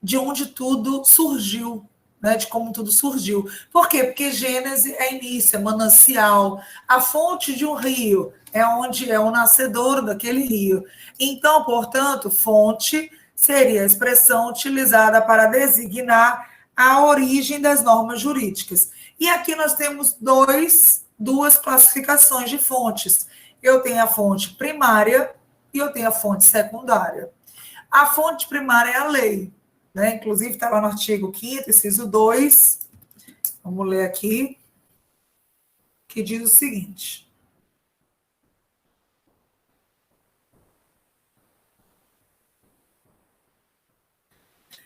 S1: de onde tudo surgiu, né? De como tudo surgiu. Por quê? Porque Gênesis é início, é manancial. A fonte de um rio é onde é o nascedor daquele rio. Então, portanto, fonte seria a expressão utilizada para designar a origem das normas jurídicas. E aqui nós temos duas classificações de fontes. Eu tenho a fonte primária e eu tenho a fonte secundária. A fonte primária é a lei, né? Inclusive está lá no artigo 5º, inciso 2, vamos ler aqui, que diz o seguinte: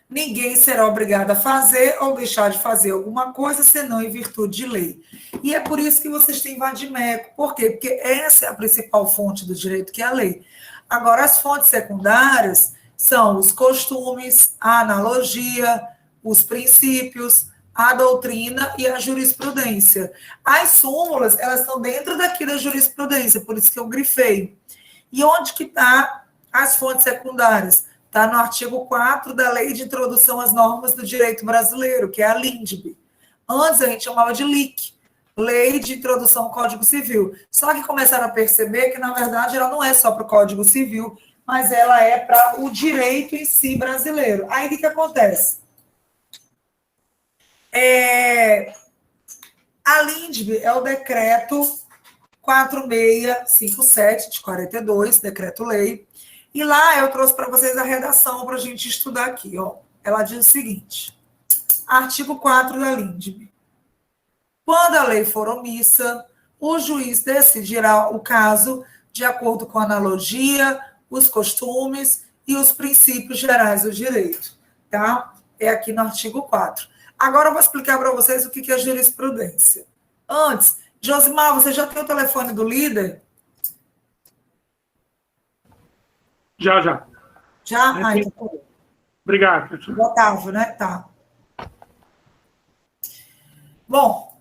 S1: ninguém será obrigado a fazer ou deixar de fazer alguma coisa, senão em virtude de lei. E é por isso que vocês têm vadimeco. Por quê? Porque essa é a principal fonte do direito, que é a lei. Agora, as fontes secundárias são os costumes, a analogia, os princípios, a doutrina e a jurisprudência. As súmulas, elas estão dentro daqui da jurisprudência, por isso que eu grifei. E onde que está as fontes secundárias? Está no artigo 4 da Lei de Introdução às Normas do Direito Brasileiro, que é a LINDB. Antes a gente chamava de LIC, Lei de Introdução ao Código Civil. Só que começaram a perceber que, na verdade, ela não é só para o Código Civil, mas ela é para o direito em si brasileiro. Aí o que acontece? A LINDB é o decreto 4657 de 42, decreto-lei. E lá eu trouxe para vocês a redação para a gente estudar aqui. Ó. Ela diz o seguinte: artigo 4 da LINDB. Quando a lei for omissa, o juiz decidirá o caso de acordo com a analogia, os costumes e os princípios gerais do direito. Tá? É aqui no artigo 4. Agora eu vou explicar para vocês o que é jurisprudência. Antes, Josimar, você já tem o telefone do líder?
S6: Já.
S1: Já? Ah, então.
S6: Obrigado, professor.
S1: Otávio, né? Tá. Bom,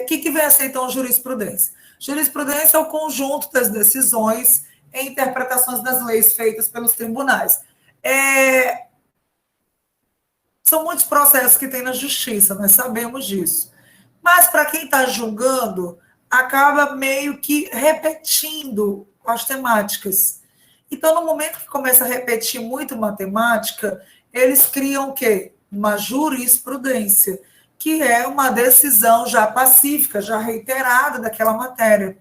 S1: o que vem a ser, então, jurisprudência? Jurisprudência é o conjunto das decisões e interpretações das leis feitas pelos tribunais. São muitos processos que tem na justiça, nós sabemos disso. Mas, para quem está julgando, acaba meio que repetindo as temáticas. Então, no momento que começa a repetir muito matemática, eles criam o quê? Uma jurisprudência, que é uma decisão já pacífica, já reiterada daquela matéria.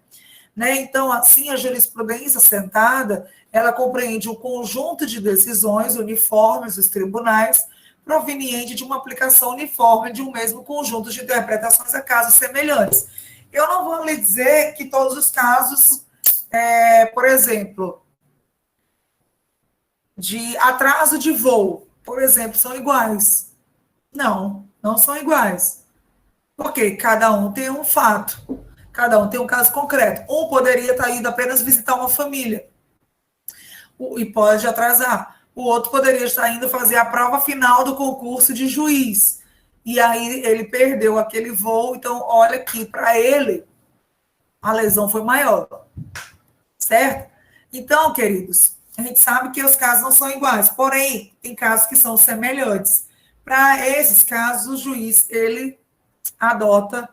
S1: Né? Então, assim, a jurisprudência sentada, ela compreende um conjunto de decisões uniformes dos tribunais, proveniente de uma aplicação uniforme de um mesmo conjunto de interpretações a casos semelhantes. Eu não vou lhe dizer que todos os casos, por exemplo, de atraso de voo, por exemplo, são iguais. Não são iguais. Porque cada um tem um fato, cada um tem um caso concreto. Um poderia estar indo apenas visitar uma família e pode atrasar. o outro poderia estar indo fazer a prova final do concurso de juiz. E aí ele perdeu aquele voo, então olha que para ele a lesão foi maior, certo? Então, queridos, a gente sabe que os casos não são iguais, porém, tem casos que são semelhantes. Para esses casos, o juiz, ele adota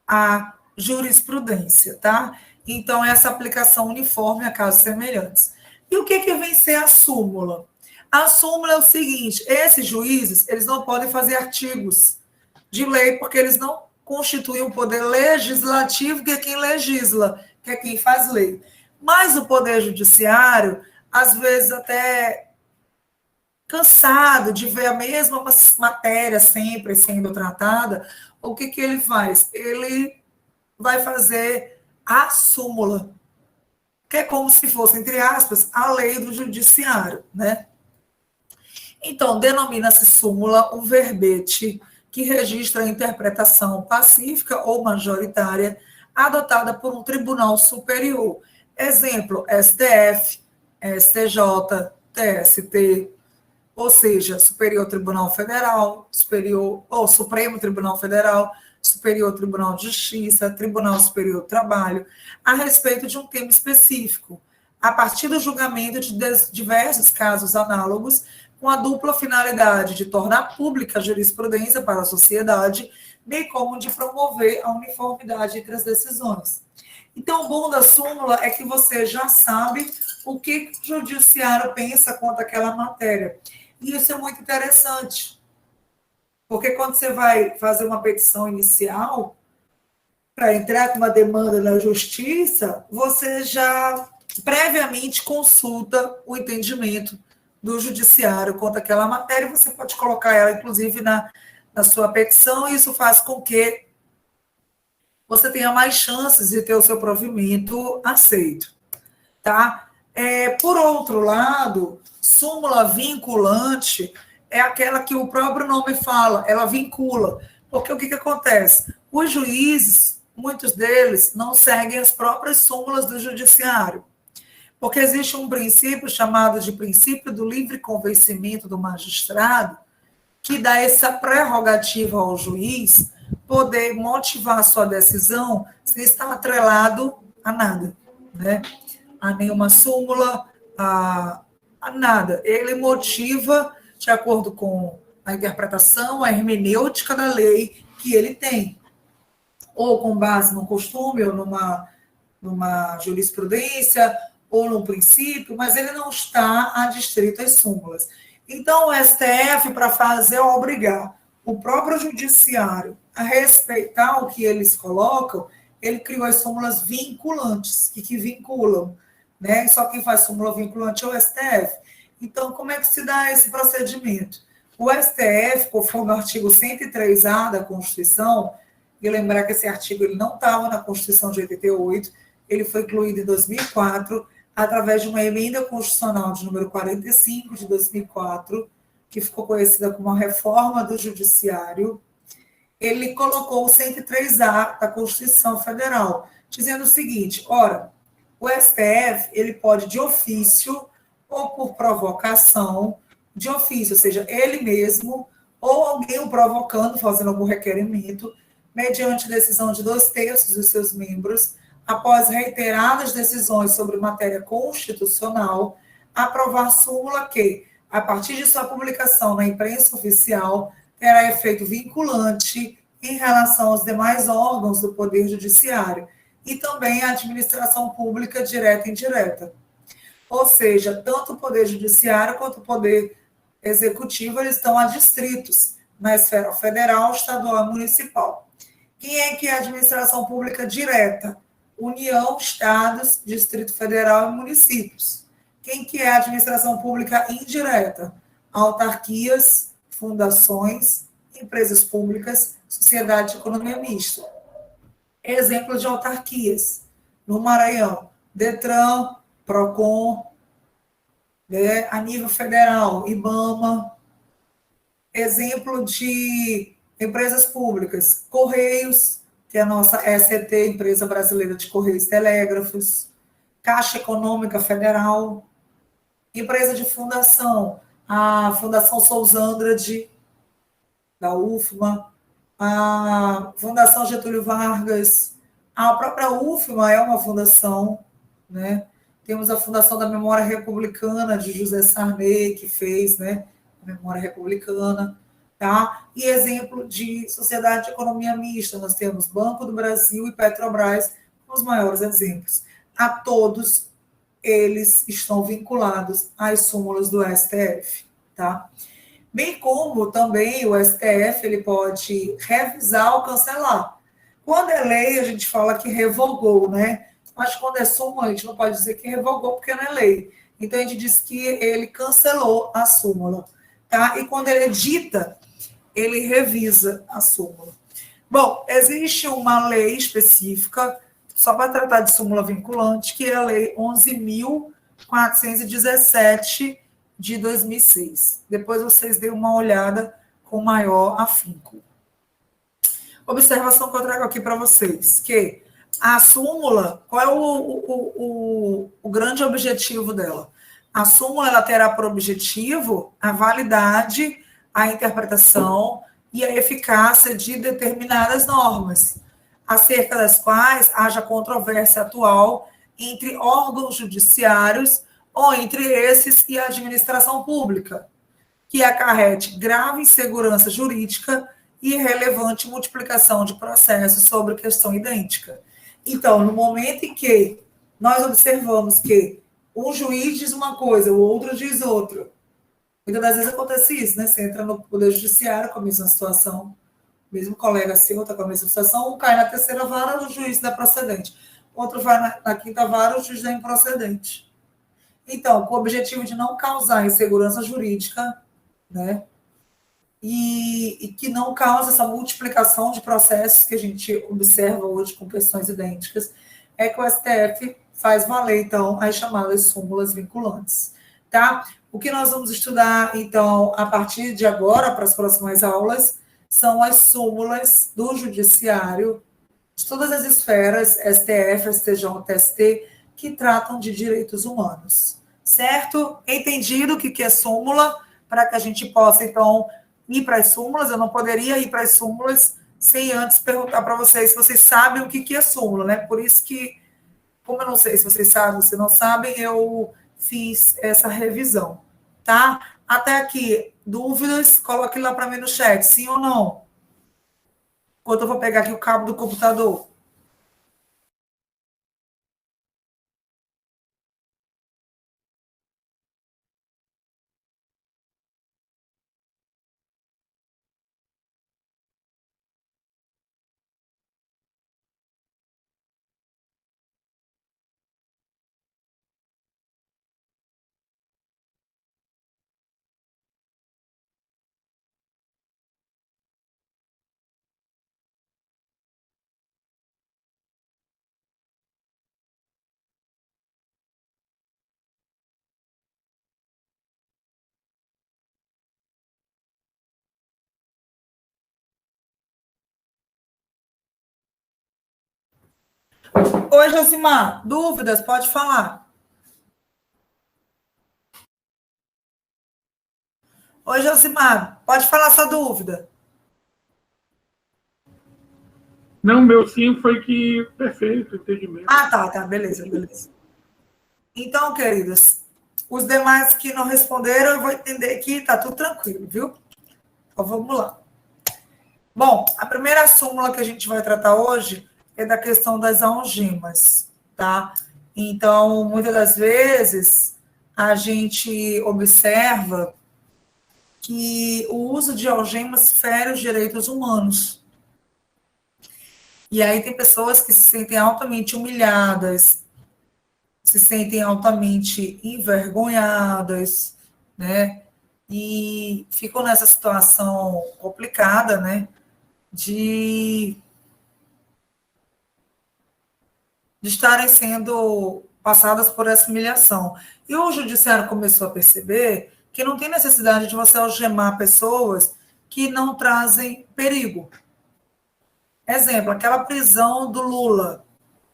S1: a jurisprudência, tá? Então, essa aplicação uniforme a casos semelhantes. E o que vem ser a súmula? A súmula é o seguinte, esses juízes, eles não podem fazer artigos de lei, porque eles não constituem um poder legislativo, que é quem legisla, que é quem faz lei. Mas o poder judiciário, às vezes até cansado de ver a mesma matéria sempre sendo tratada, o que ele faz? Ele vai fazer a súmula, que é como se fosse, entre aspas, a lei do judiciário, né? Então, denomina-se súmula um verbete que registra a interpretação pacífica ou majoritária adotada por um tribunal superior. Exemplo, STF, STJ, TST, ou seja, Superior Tribunal Federal, Superior ou Supremo Tribunal Federal, Superior Tribunal de Justiça, Tribunal Superior do Trabalho, a respeito de um tema específico, a partir do julgamento de diversos casos análogos, com a dupla finalidade de tornar pública a jurisprudência para a sociedade, bem como de promover a uniformidade entre as decisões. Então, o bom da súmula é que você já sabe o que o judiciário pensa quanto àquela matéria. E isso é muito interessante, porque quando você vai fazer uma petição inicial, para entrar com uma demanda na justiça, você já previamente consulta o entendimento do judiciário quanto àquela matéria, você pode colocar ela, inclusive, na sua petição, e isso faz com que você tenha mais chances de ter o seu provimento aceito, tá? Por outro lado, súmula vinculante é aquela que o próprio nome fala, ela vincula, porque o que acontece? Os juízes, muitos deles, não seguem as próprias súmulas do judiciário, porque existe um princípio chamado de princípio do livre convencimento do magistrado, que dá essa prerrogativa ao juiz poder motivar a sua decisão sem estar atrelado a nada, né? A nenhuma súmula, a nada. Ele motiva de acordo com a interpretação, a hermenêutica da lei que ele tem, ou com base num costume, ou numa jurisprudência, ou num princípio, mas ele não está adstrito às súmulas. Então, o STF, para fazer, é obrigar o próprio judiciário a respeitar o que eles colocam, ele criou as súmulas vinculantes, que vinculam, né? Só quem faz súmula vinculante é o STF. Então, como é que se dá esse procedimento? O STF, conforme o artigo 103A da Constituição, e lembrar que esse artigo ele não estava na Constituição de 88, ele foi incluído em 2004, através de uma emenda constitucional de número 45 de 2004, que ficou conhecida como a reforma do judiciário. Ele colocou o 103A da Constituição Federal, dizendo o seguinte: ora, o STF ele pode de ofício ou por provocação, de ofício, ou seja, ele mesmo ou alguém o provocando, fazendo algum requerimento, mediante decisão de 2/3 dos seus membros, após reiteradas decisões sobre matéria constitucional, aprovar súmula que, a partir de sua publicação na imprensa oficial, terá efeito vinculante em relação aos demais órgãos do Poder Judiciário e também a administração pública direta e indireta. Ou seja, tanto o Poder Judiciário quanto o Poder Executivo eles estão adstritos na esfera federal, estadual e municipal. Quem é que é a administração pública direta? União, estados, Distrito Federal e municípios. Quem que é a administração pública indireta? Autarquias, fundações, empresas públicas, sociedade de economia mista. Exemplo de autarquias. No Maranhão, Detran, Procon, né, a nível federal, IBAMA. Exemplo de empresas públicas, Correios, que é a nossa ECT, Empresa Brasileira de Correios e Telégrafos, Caixa Econômica Federal, Empresa de fundação, a Fundação Souza Andrade, da UFMA, a Fundação Getúlio Vargas, a própria UFMA é uma fundação, né? Temos a Fundação da Memória Republicana, de José Sarney, que fez, né, a Memória Republicana, tá? E exemplo de sociedade de economia mista, nós temos Banco do Brasil e Petrobras, os maiores exemplos. A todos eles estão vinculados às súmulas do STF, tá? Bem como também o STF ele pode revisar ou cancelar. Quando é lei, a gente fala que revogou, né? Mas quando é súmula, a gente não pode dizer que revogou porque não é lei. Então, a gente diz que ele cancelou a súmula, tá? E quando ele edita, ele revisa a súmula. Bom, existe uma lei específica, só para tratar de súmula vinculante, que é a Lei 11.417 de 2006. Depois vocês dêem uma olhada com maior afinco. Observação que eu trago aqui para vocês, que a súmula, qual é o grande objetivo dela? A súmula ela terá por objetivo a validade, a interpretação e a eficácia de determinadas normas, acerca das quais haja controvérsia atual entre órgãos judiciários ou entre esses e a administração pública, que acarrete grave insegurança jurídica e relevante multiplicação de processos sobre questão idêntica. Então, no momento em que nós observamos que um juiz diz uma coisa, o outro diz outra, muitas das vezes acontece isso, né? Você entra no Poder Judiciário com a mesma situação, mesmo colega seu está com a mesma situação, um cai na terceira vara, o juiz dá procedente. Outro vai na quinta vara, o juiz dá improcedente. Então, com o objetivo de não causar insegurança jurídica, né? E que não cause essa multiplicação de processos que a gente observa hoje com questões idênticas, é que o STF faz valer, então, as chamadas súmulas vinculantes, tá? O que nós vamos estudar, então, a partir de agora, para as próximas aulas, são as súmulas do Judiciário, de todas as esferas, STF, STJ, TST, que tratam de direitos humanos, certo? Entendido o que é súmula, para que a gente possa, então, ir para as súmulas. Eu não poderia ir para as súmulas sem antes perguntar para vocês se vocês sabem o que é súmula, né? Por isso que, como eu não sei se vocês sabem ou se não sabem, eu fiz essa revisão, tá? Até aqui, dúvidas? Coloque lá para mim no chat, sim ou não? Enquanto eu vou pegar aqui o cabo do computador. Oi, Josimar, dúvidas? Pode falar. Oi, Josimar, pode falar sua dúvida.
S6: Não, meu sim foi que perfeito, entendimento.
S1: Ah, tá, beleza. Então, queridos, os demais que não responderam, eu vou entender que tá tudo tranquilo, viu? Então, vamos lá. Bom, a primeira súmula que a gente vai tratar hoje é da questão das algemas, tá? Então, muitas das vezes, a gente observa que o uso de algemas fere os direitos humanos. E aí tem pessoas que se sentem altamente humilhadas, se sentem altamente envergonhadas, né? E ficam nessa situação complicada, né? De estarem sendo passadas por essa humilhação. E o judiciário começou a perceber que não tem necessidade de você algemar pessoas que não trazem perigo. Exemplo, aquela prisão do Lula.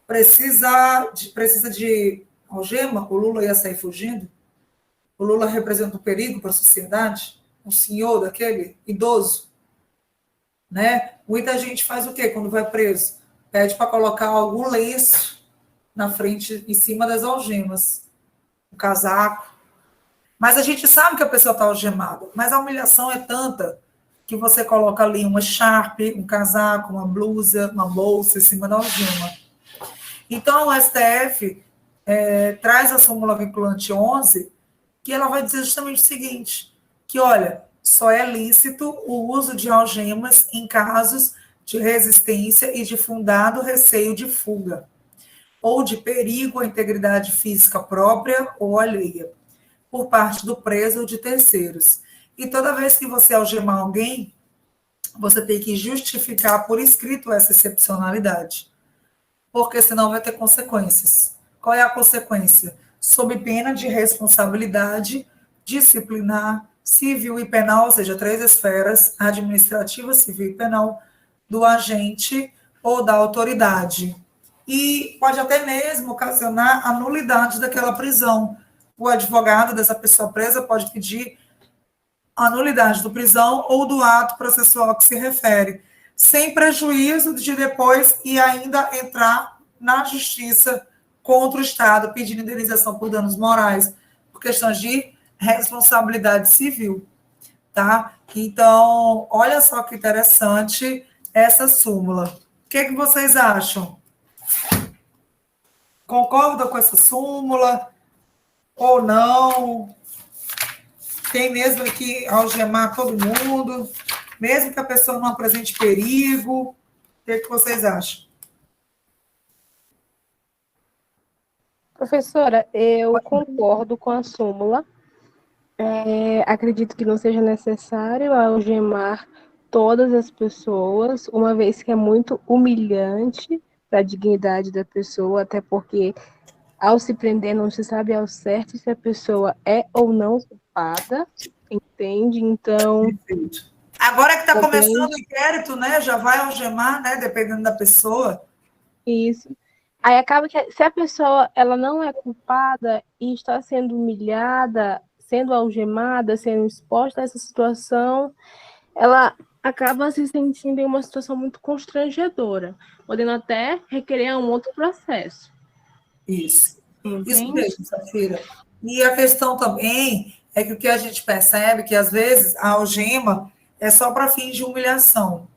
S1: Precisa de algema? O Lula ia sair fugindo? O Lula representa um perigo para a sociedade? Um senhor daquele, idoso? Né? Muita gente faz o quê quando vai preso? Pede para colocar algum lenço na frente, em cima das algemas. Um casaco. Mas a gente sabe que a pessoa está algemada. Mas a humilhação é tanta que você coloca ali uma charpe, um casaco, uma blusa, uma bolsa em cima da algema. Então, o STF traz a súmula vinculante 11, que ela vai dizer justamente o seguinte, que, olha, só é lícito o uso de algemas em casos de resistência e de fundado receio de fuga, ou de perigo à integridade física própria ou alheia, por parte do preso ou de terceiros. E toda vez que você algemar alguém, você tem que justificar por escrito essa excepcionalidade, porque senão vai ter consequências. Qual é a consequência? Sob pena de responsabilidade disciplinar, civil e penal, ou seja, 3 esferas, administrativa, civil e penal, do agente ou da autoridade. E pode até mesmo ocasionar a nulidade daquela prisão. O advogado dessa pessoa presa pode pedir a nulidade do prisão ou do ato processual que se refere, sem prejuízo de depois e ainda entrar na justiça contra o Estado, pedindo indenização por danos morais, por questões de responsabilidade civil, tá? Então, olha só que interessante essa súmula. O que vocês acham? Concordam com essa súmula ou não? Tem mesmo que algemar todo mundo, mesmo que a pessoa não apresente perigo? O que vocês acham?
S7: Professora, eu concordo com a súmula. Acredito que não seja necessário algemar todas as pessoas, uma vez que é muito humilhante para a dignidade da pessoa, até porque ao se prender não se sabe ao certo se a pessoa é ou não culpada, entende? Então,
S1: perfeito. Agora que está
S7: também,
S1: começando o inquérito, né? Já vai algemar, né? Dependendo da pessoa.
S7: isso. Aí acaba que se a pessoa ela não é culpada e está sendo humilhada, sendo algemada, sendo exposta a essa situação, ela acaba se sentindo em uma situação muito constrangedora, podendo até requerer um outro processo.
S1: Isso. Isso
S7: Entende?
S1: mesmo, Safira. E a questão também é que o que a gente percebe é que, às vezes, a algema é só para fins de humilhação.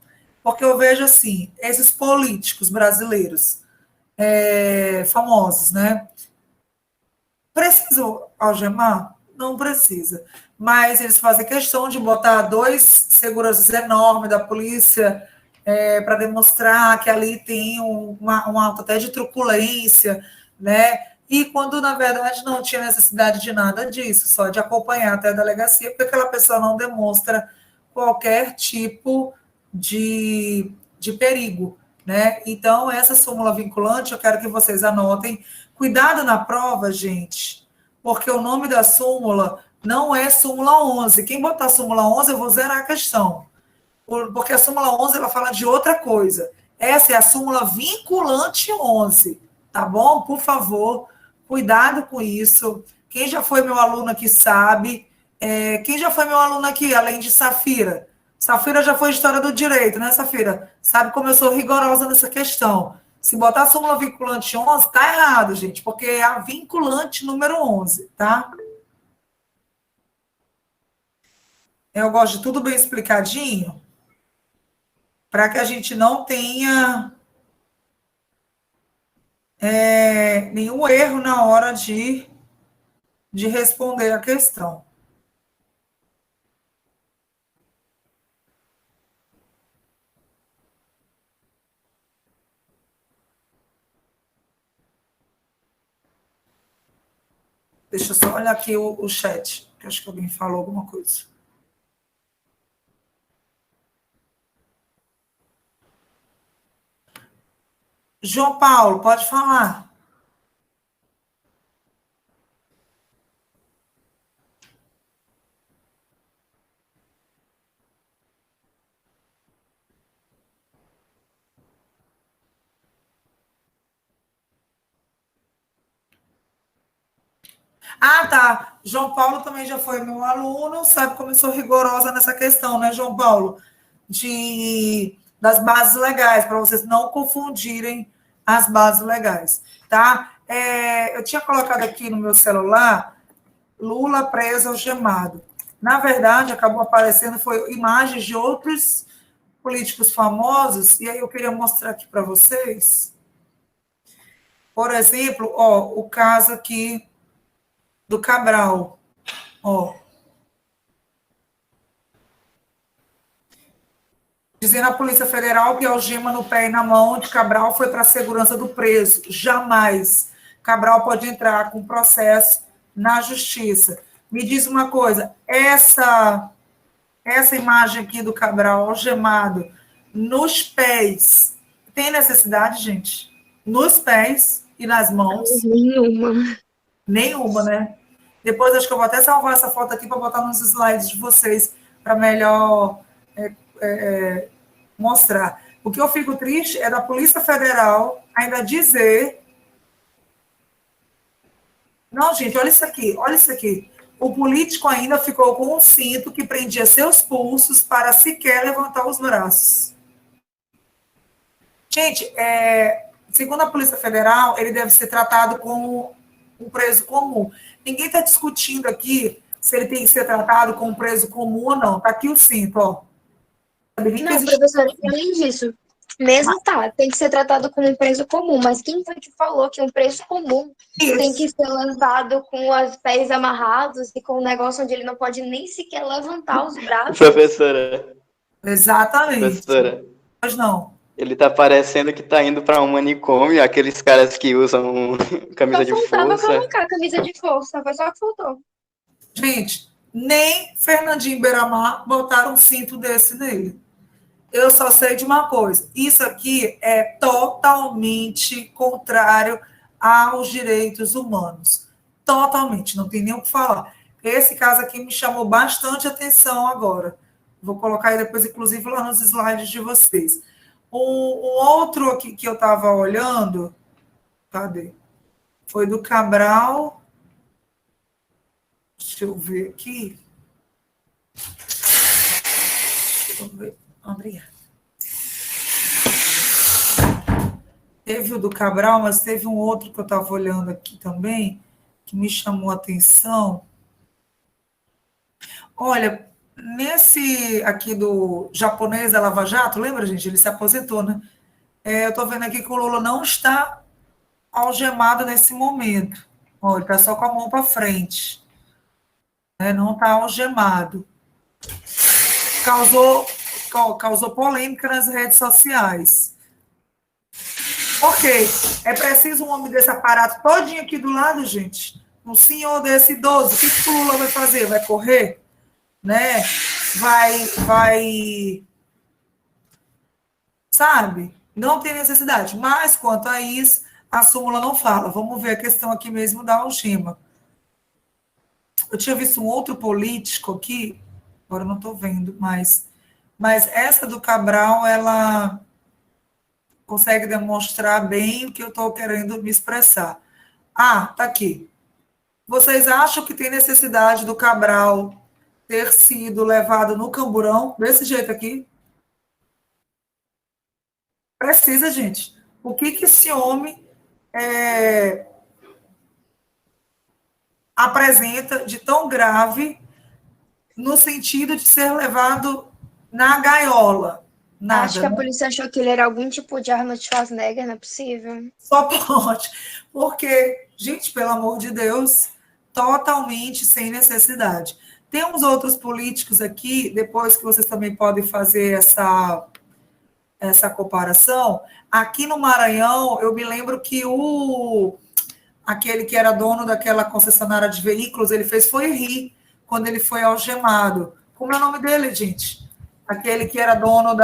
S1: Porque eu vejo assim, esses políticos brasileiros famosos, né? Precisam algemar? Não precisa. Mas eles fazem questão de botar 2 seguranças enormes da polícia para demonstrar que ali tem um ato até de truculência, né? E quando, na verdade, não tinha necessidade de nada disso, só de acompanhar até a delegacia, porque aquela pessoa não demonstra qualquer tipo de perigo, né? Então, essa súmula vinculante, eu quero que vocês anotem. Cuidado na prova, gente, porque o nome da súmula não é súmula 11. Quem botar súmula 11, eu vou zerar a questão, porque a súmula 11 ela fala de outra coisa. Essa é a súmula vinculante 11, tá bom? Por favor, cuidado com isso. Quem já foi meu aluno aqui sabe. Quem já foi meu aluno aqui, além de Safira? Safira já foi história do direito, né, Safira? Sabe como eu sou rigorosa nessa questão. Se botar a súmula vinculante 11, tá errado, gente, porque é a vinculante número 11, tá? Eu gosto de tudo bem explicadinho, para que a gente não tenha nenhum erro na hora de responder a questão. Deixa eu só olhar aqui o chat, que acho que alguém falou alguma coisa. João Paulo, pode falar. Ah, tá. João Paulo também já foi meu aluno, sabe como eu sou rigorosa nessa questão, né, João Paulo? Das bases legais, para vocês não confundirem as bases legais, tá? Eu tinha colocado aqui no meu celular Lula preso algemado. Na verdade, acabou aparecendo foi imagens de outros políticos famosos, e aí eu queria mostrar aqui para vocês. Por exemplo, ó, o caso aqui do Cabral, ó. Dizendo a Polícia Federal que a algema no pé e na mão de Cabral foi para a segurança do preso. Jamais. Cabral pode entrar com processo na justiça. Me diz uma coisa, essa imagem aqui do Cabral algemado nos pés, tem necessidade, gente? Nos pés e nas mãos?
S4: Nenhuma.
S1: Nenhuma, né? Depois acho que eu vou até salvar essa foto aqui para botar nos slides de vocês, para melhor mostrar. O que eu fico triste é da Polícia Federal ainda dizer... Não, gente, olha isso aqui, olha isso aqui. O político ainda ficou com um cinto que prendia seus pulsos para sequer levantar os braços. Gente, segundo a Polícia Federal, ele deve ser tratado como um preso comum. Ninguém está discutindo aqui se ele tem que ser tratado como um preso comum ou não. Está aqui o cinto, ó.
S4: Não, professora, além disso, mesmo tem que ser tratado como um preso comum, mas quem foi que falou que um preso comum tem que ser levado com os pés amarrados e com um negócio onde ele não pode nem sequer levantar os braços?
S2: Professora.
S1: Exatamente.
S2: Professora.
S1: Mas não.
S2: Ele tá parecendo que tá indo para um manicômio, aqueles caras que usam camisa de força.
S4: Só faltava colocar camisa de força, foi só que faltou.
S1: Gente, nem Fernandinho Beiramar botaram um cinto desse nele. Eu só sei de uma coisa, isso aqui é totalmente contrário aos direitos humanos. Totalmente, não tem nem o que falar. Esse caso aqui me chamou bastante atenção agora. Vou colocar aí depois, inclusive, lá nos slides de vocês. Um outro aqui que eu estava olhando, cadê? Foi do Cabral. Deixa eu ver aqui. Deixa eu ver. Obrigada. Teve o do Cabral, mas teve um outro que eu estava olhando aqui também, que me chamou a atenção. Olha, nesse aqui do japonês da Lava Jato, lembra, gente? Ele se aposentou, né? Eu estou vendo aqui que o Lula não está algemado nesse momento. Olha, ele está só com a mão para frente. Não está algemado. Causou polêmica nas redes sociais. Ok, é preciso um homem desse aparato todinho aqui do lado, gente? Um senhor desse idoso, o que o Lula vai fazer? Vai correr? Né? Vai... Sabe? Não tem necessidade. Mas, quanto a isso, a súmula não fala. Vamos ver a questão aqui mesmo da algema. Eu tinha visto um outro político aqui, agora não estou vendo mais, mas essa do Cabral, ela consegue demonstrar bem o que eu estou querendo me expressar. Ah, tá aqui. Vocês acham que tem necessidade do Cabral ter sido levado no camburão, desse jeito aqui? Precisa, gente. O que esse homem apresenta de tão grave no sentido de ser levado na gaiola? Nada,
S4: acho que a polícia achou que ele era algum tipo de Arnold Schwarzenegger, não é possível.
S1: Só pode. Porque, gente, pelo amor de Deus, totalmente sem necessidade. Tem uns outros políticos aqui, depois que vocês também podem fazer essa comparação. Aqui no Maranhão, eu me lembro que aquele que era dono daquela concessionária de veículos, ele foi rir quando ele foi algemado. Como é o nome dele, gente? Aquele que era dono de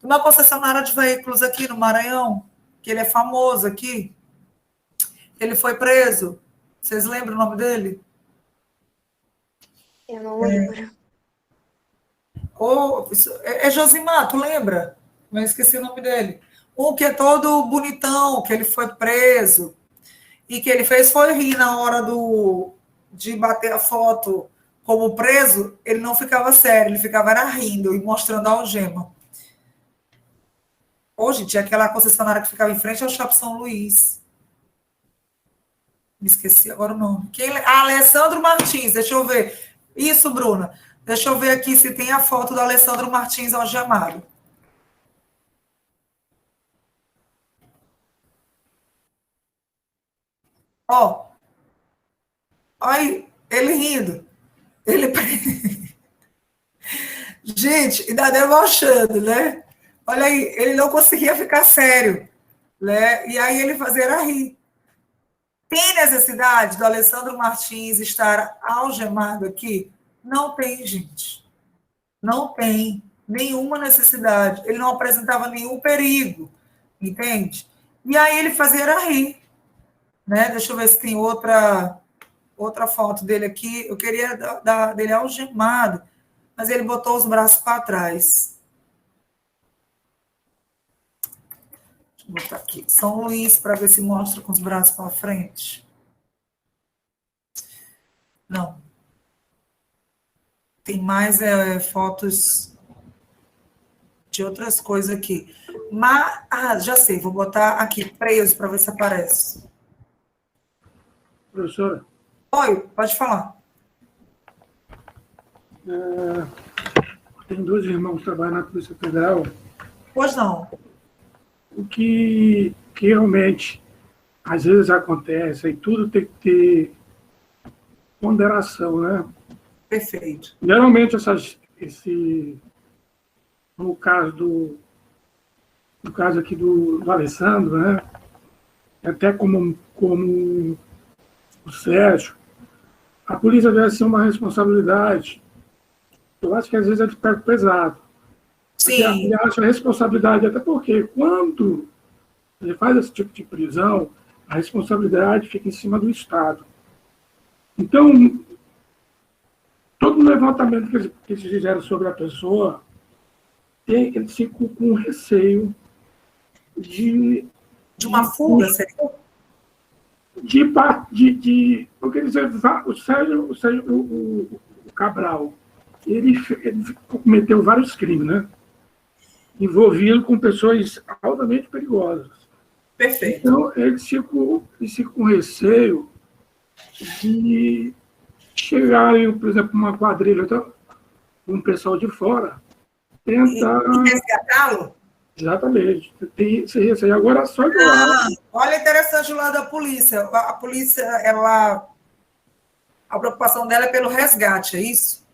S1: uma concessionária de veículos aqui no Maranhão, que ele é famoso aqui. Ele foi preso. Vocês lembram o nome dele?
S4: Eu não lembro.
S1: É Josimar, tu lembra? Mas esqueci o nome dele. Um que é todo bonitão, que ele foi preso. e que ele fez foi rir na hora de bater a foto como preso, ele não ficava sério, ele ficava era rindo e mostrando a algema. Hoje tinha aquela concessionária que ficava em frente ao Shopping São Luís. Me esqueci agora o nome. Alessandro Martins, deixa eu ver. Isso, Bruna. Deixa eu ver aqui se tem a foto do Alessandro Martins algemado. Ó. Olha ele rindo. Ele... Gente, ainda debochando, né? Olha aí, ele não conseguia ficar sério, né? E aí ele fazia rir. Tem necessidade do Alessandro Martins estar algemado aqui? Não tem, gente. Não tem nenhuma necessidade. Ele não apresentava nenhum perigo, entende? E aí ele fazia rir, né? Deixa eu ver se tem outra foto dele aqui. Eu queria dele algemado, mas ele botou os braços para trás. Vou botar aqui, São Luís, para ver se mostra com os braços para frente. Não. Tem mais fotos de outras coisas aqui. Mas, já sei, vou botar aqui, preso, para ver se aparece.
S6: Professora?
S1: Oi, pode falar.
S6: Tem 2 irmãos que trabalham na Polícia Federal.
S1: Pois não.
S6: O que realmente, às vezes, acontece, e tudo tem que ter ponderação, né?
S1: Perfeito.
S6: Geralmente, no caso aqui do Alessandro, né? Até como o Sérgio, a polícia deve ser uma responsabilidade. Eu acho que, às vezes, é de pé pesado.
S1: Sim.
S6: Ele acha a responsabilidade, até porque quando ele faz esse tipo de prisão, a responsabilidade fica em cima do Estado. Então, todo levantamento que eles fizeram sobre a pessoa, eles ficam com receio de
S1: uma fuga, seria?
S6: Porque o Cabral, ele cometeu vários crimes, né? Envolvido com pessoas altamente perigosas.
S1: Perfeito.
S6: Então, eles ficam com receio de chegarem, por exemplo, uma quadrilha, um pessoal de fora, tentar...
S1: E resgatá-lo?
S6: Exatamente. Tem esse receio. Agora, só que...
S1: Olha, interessante o lado da polícia. A polícia, a preocupação dela é pelo resgate, é isso?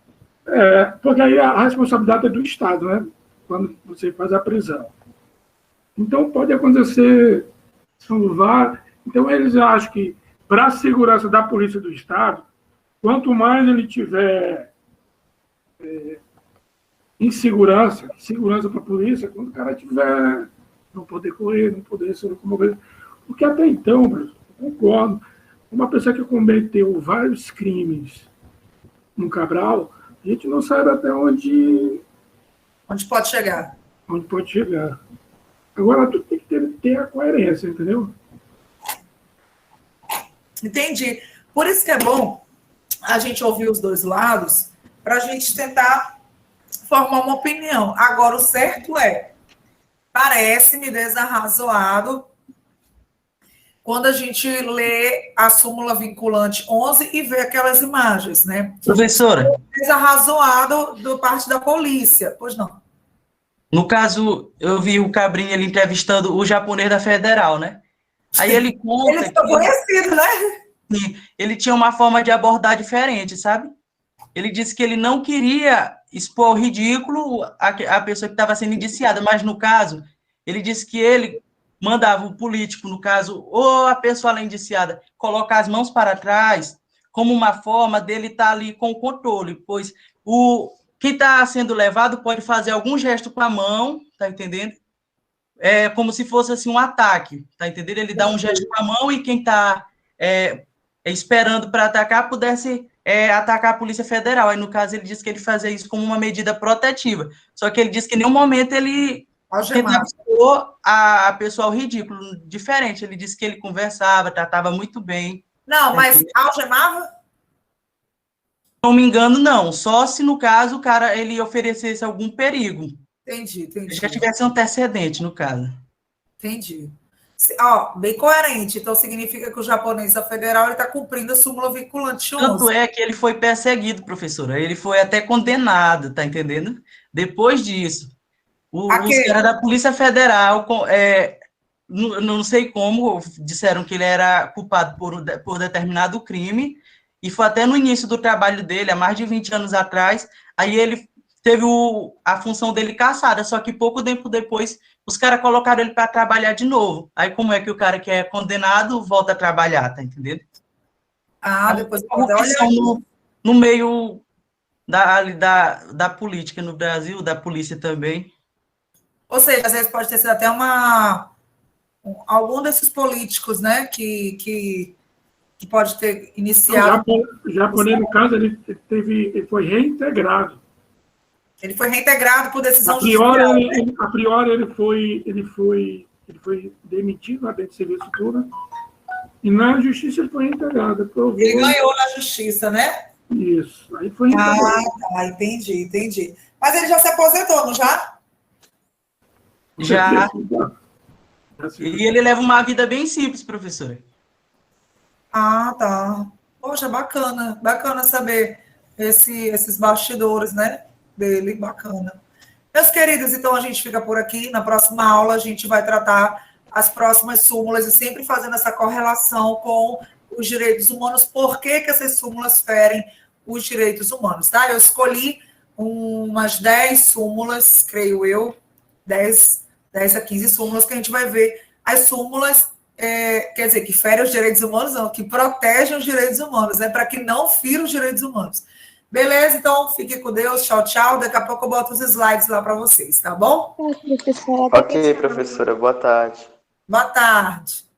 S6: Porque aí a responsabilidade é do Estado, né? Quando você faz a prisão. Então, pode acontecer... Então, eles acham que, para a segurança da polícia do Estado, quanto mais ele tiver segurança para a polícia, quando o cara tiver não poder correr, não poder se locomover. Porque até então, eu concordo, uma pessoa que cometeu vários crimes no Cabral, a gente não sabe até onde
S1: pode chegar.
S6: Onde pode chegar. Agora, tu tem que ter a coerência, entendeu?
S1: Entendi. Por isso que é bom a gente ouvir os dois lados, para a gente tentar formar uma opinião. Agora, o certo parece-me desarrazoado quando a gente lê a súmula vinculante 11 e vê aquelas imagens, né?
S3: Professora.
S1: Desarrazoado do parte da polícia. Pois não.
S3: No caso, eu vi o Cabrinha ali entrevistando o japonês da Federal, né? Aí ele conta...
S1: Ele ficou conhecido, né?
S3: Sim, ele tinha uma forma de abordar diferente, sabe? Ele disse que ele não queria expor ao ridículo a pessoa que estava sendo indiciada, mas, no caso, ele disse que ele mandava o político, no caso, ou a pessoa lá indiciada, colocar as mãos para trás, como uma forma dele estar ali com o controle, pois quem está sendo levado pode fazer algum gesto com a mão, tá entendendo? É como se fosse assim um ataque, tá entendendo? Ele dá um gesto com a mão e quem está esperando para atacar pudesse atacar a Polícia Federal. Aí, no caso, ele disse que ele fazia isso como uma medida protetiva. Só que ele disse que em nenhum momento ele
S1: Algemado.
S3: expor a pessoa ao ridículo, diferente. Ele disse que ele conversava, tratava muito bem.
S1: Não, mas algemava?
S3: Não me engano, não. Só se, no caso, o cara ele oferecesse algum perigo.
S1: Entendi.
S3: Já tivesse um antecedente, no caso.
S1: Entendi. Ó, bem coerente. Então, significa que o japonês da federal está cumprindo a súmula vinculante 11.
S3: Tanto é que ele foi perseguido, professora. Ele foi até condenado, tá entendendo? Depois disso, os caras da Polícia Federal, não sei como, disseram que ele era culpado por determinado crime, e foi até no início do trabalho dele, há mais de 20 anos atrás, aí ele teve a função dele cassada, só que pouco tempo depois, os caras colocaram ele para trabalhar de novo. Aí como é que o cara que é condenado volta a trabalhar, tá entendendo?
S1: Depois
S3: corrupção no meio da política no Brasil, da polícia também.
S1: Ou seja, às vezes pode ter sido até algum desses políticos, né, que pode ter iniciado.
S6: O japonês, no caso, ele foi reintegrado.
S1: Ele foi reintegrado por decisão
S6: judicial.
S1: judicial.
S6: A priori, ele foi demitido lá dentro do serviço público, e na justiça ele foi reintegrado.
S1: Ele ganhou na justiça, né?
S6: Isso. Aí foi reintegrado.
S1: Tá, entendi. Mas ele já se aposentou, não já?
S3: Já. E ele leva uma vida bem simples, professora.
S1: Tá. Poxa, bacana saber esses bastidores, né, dele, bacana. Meus queridos, então a gente fica por aqui. Na próxima aula a gente vai tratar as próximas súmulas e sempre fazendo essa correlação com os direitos humanos, por que essas súmulas ferem os direitos humanos, tá? Eu escolhi umas 10 súmulas, creio eu, 10 a 15 súmulas, que a gente vai ver as súmulas, quer dizer, que ferem os direitos humanos, não, que protegem os direitos humanos, né, para que não firam os direitos humanos. Beleza? Então, fiquem com Deus, tchau. Daqui a pouco eu boto os slides lá para vocês, tá bom?
S2: Ok, professora, boa tarde.
S1: Boa tarde.